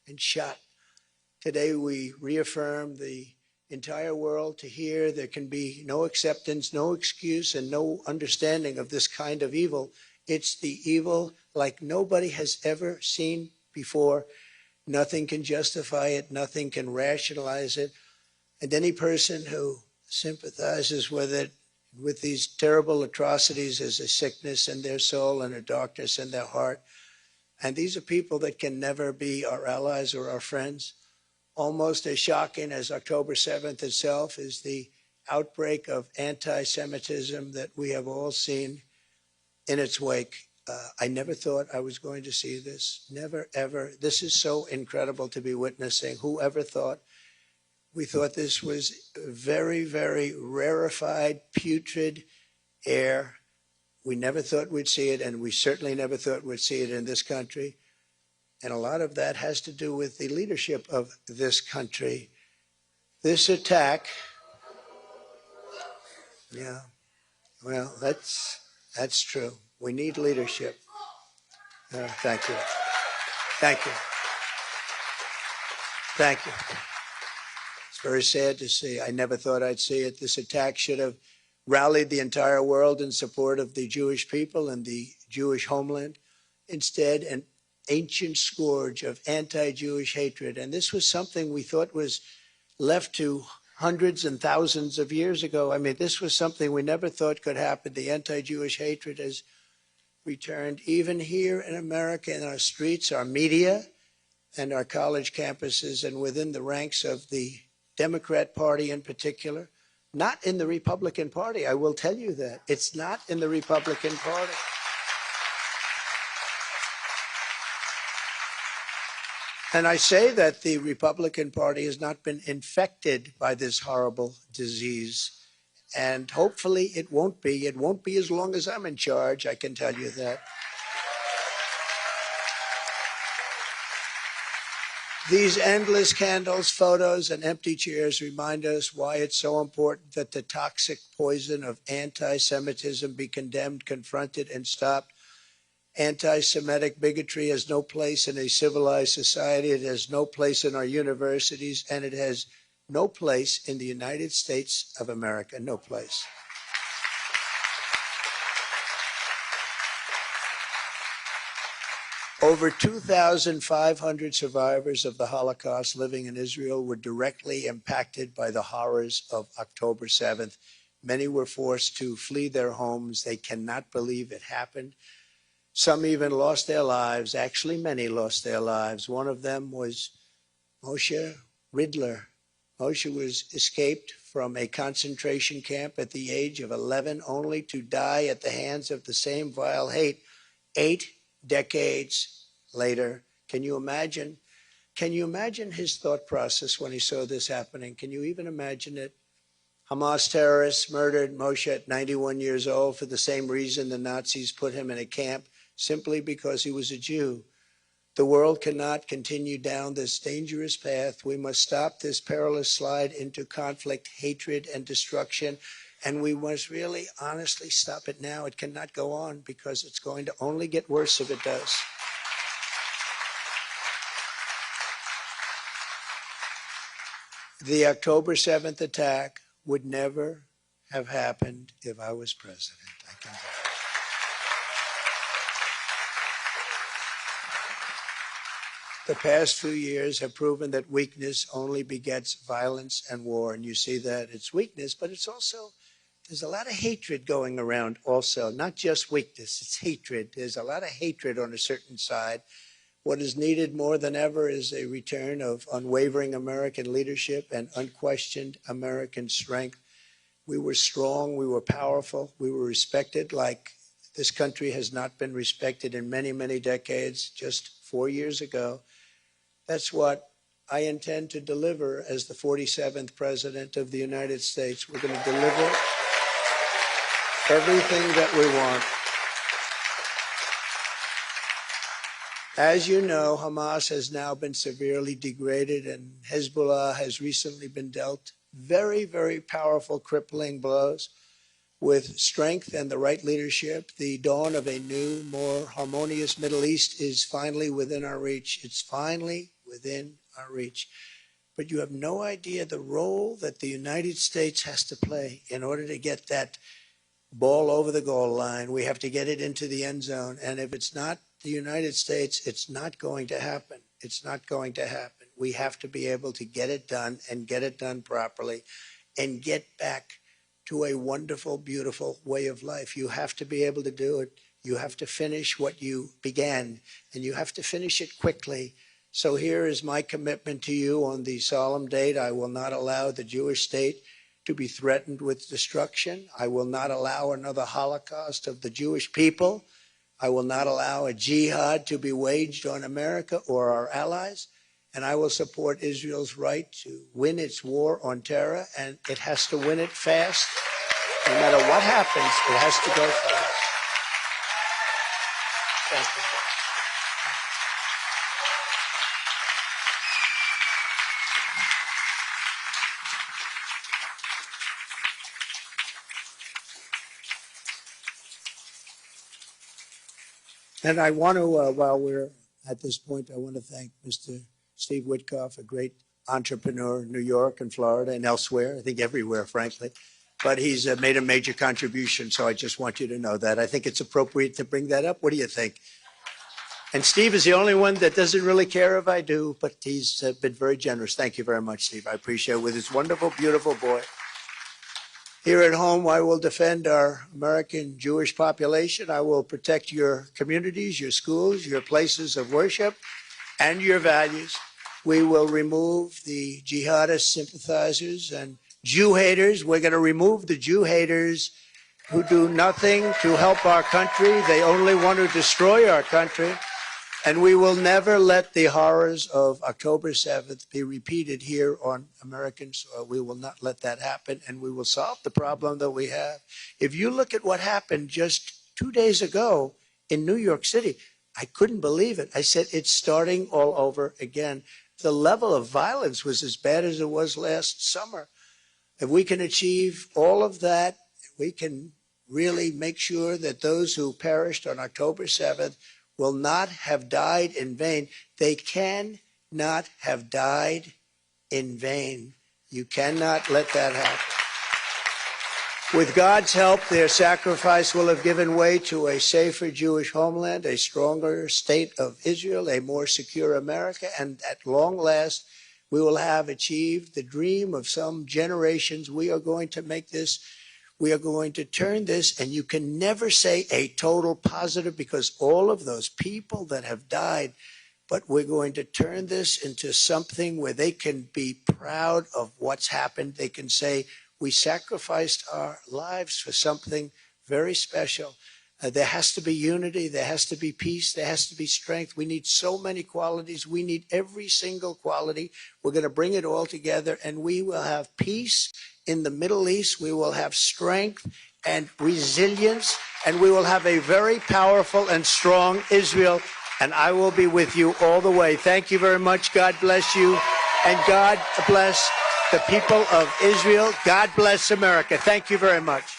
and shot. Today, we reaffirm the entire world to hear there can be no acceptance, no excuse, and no understanding of this kind of evil. It's the evil like nobody has ever seen before. Nothing can justify it. Nothing can rationalize it. And any person who sympathizes with it, with these terrible atrocities, as a sickness in their soul and a darkness in their heart. And these are people that can never be our allies or our friends. Almost as shocking as October 7th itself is the outbreak of anti-Semitism that we have all seen in its wake. I never thought I was going to see this. Never, ever. This is so incredible to be witnessing. Whoever thought? We thought this was very, very rarefied, putrid air. We never thought we'd see it, and we certainly never thought we'd see it in this country. And a lot of that has to do with the leadership of this country. This attack, yeah, well, that's true. We need leadership. Thank you. Thank you. Thank you. It's very sad to see. I never thought I'd see it. This attack should have rallied the entire world in support of the Jewish people and the Jewish homeland. Instead, an ancient scourge of anti-Jewish hatred. And this was something we thought was left to hundreds and thousands of years ago. I mean, this was something we never thought could happen. The anti-Jewish hatred has returned even here in America, in our streets, our media, and our college campuses, and within the ranks of the Democrat Party in particular. Not in the Republican Party, I will tell you that. It's not in the Republican Party. And I say that the Republican Party has not been infected by this horrible disease. And hopefully it won't be. It won't be as long as I'm in charge, I can tell you that. These endless candles, photos, and empty chairs remind us why it's so important that the toxic poison of anti-Semitism be condemned, confronted, and stopped. Anti-Semitic bigotry has no place in a civilized society. It has no place in our universities, and it has no place in the United States of America. No place. Over 2,500 survivors of the Holocaust living in Israel were directly impacted by the horrors of October 7th. Many were forced to flee their homes. They cannot believe it happened. Some even lost their lives. Actually, many lost their lives. One of them was Moshe Ridler. Moshe was escaped from a concentration camp at the age of 11, only to die at the hands of the same vile hate 8 decades later. Can you imagine? Can you imagine his thought process when he saw this happening? Can you even imagine it? Hamas terrorists murdered Moshe at 91 years old for the same reason the Nazis put him in a camp, simply because he was a Jew. The world cannot continue down this dangerous path. We must stop this perilous slide into conflict, hatred, and destruction. And we must really honestly stop it now. It cannot go on because it's going to only get worse if it does. The October 7th attack would never have happened if I was president. I can tell you. The past few years have proven that weakness only begets violence and war. And you see that it's weakness, but it's also, there's a lot of hatred going around also, not just weakness, it's hatred. There's a lot of hatred on a certain side. What is needed more than ever is a return of unwavering American leadership and unquestioned American strength. We were strong, we were powerful, we were respected like this country has not been respected in many, many decades, just 4 years ago. That's what I intend to deliver as the 47th President of the United States. We're going to deliver everything that we want. As you know, Hamas has now been severely degraded, and Hezbollah has recently been dealt very, very powerful, crippling blows. With strength and the right leadership, the dawn of a new, more harmonious Middle East is finally within our reach. It's finally within our reach. But you have no idea the role that the United States has to play in order to get that ball over the goal line. We have to get it into the end zone. And if it's not the United States, it's not going to happen. It's not going to happen. We have to be able to get it done and get it done properly and get back to a wonderful, beautiful way of life. You have to be able to do it. You have to finish what you began, and you have to finish it quickly. So here is my commitment to you on the solemn date. I will not allow the Jewish state to be threatened with destruction. I will not allow another Holocaust of the Jewish people. I will not allow a jihad to be waged on America or our allies. And I will support Israel's right to win its war on terror, and it has to win it fast. No matter what happens, it has to go fast. Thank you. And I want to, while we're at this point, I want to thank Mr. Steve Witkoff, a great entrepreneur in New York and Florida and elsewhere, I think everywhere, frankly. But he's made a major contribution, so I just want you to know that. I think it's appropriate to bring that up. What do you think? And Steve is the only one that doesn't really care if I do, but he's been very generous. Thank you very much, Steve. I appreciate it. With his wonderful, beautiful boy. Here at home, I will defend our American Jewish population. I will protect your communities, your schools, your places of worship, and your values. We will remove the jihadist sympathizers and Jew haters. We're going to remove the Jew haters who do nothing to help our country. They only want to destroy our country. And we will never let the horrors of October 7th be repeated here on American soil. We will not let that happen, and we will solve the problem that we have. If you look at what happened just 2 days ago in New York City, I couldn't believe it. I said, it's starting all over again. The level of violence was as bad as it was last summer. If we can achieve all of that, we can really make sure that those who perished on October 7th will not have died in vain. They cannot have died in vain. You cannot let that happen. With God's help, their sacrifice will have given way to a safer Jewish homeland, a stronger state of Israel, a more secure America, and at long last, we will have achieved the dream of some generations. We are going to make this, we are going to turn this, and you can never say a total positive because all of those people that have died, but we're going to turn this into something where they can be proud of what's happened. They can say, we sacrificed our lives for something very special. There has to be unity. There has to be peace. There has to be strength. We need so many qualities. We need every single quality. We're going to bring it all together, and we will have peace in the Middle East. We will have strength and resilience, and we will have a very powerful and strong Israel, and I will be with you all the way. Thank you very much. God bless you, and God bless the people of Israel. God bless America. Thank you very much.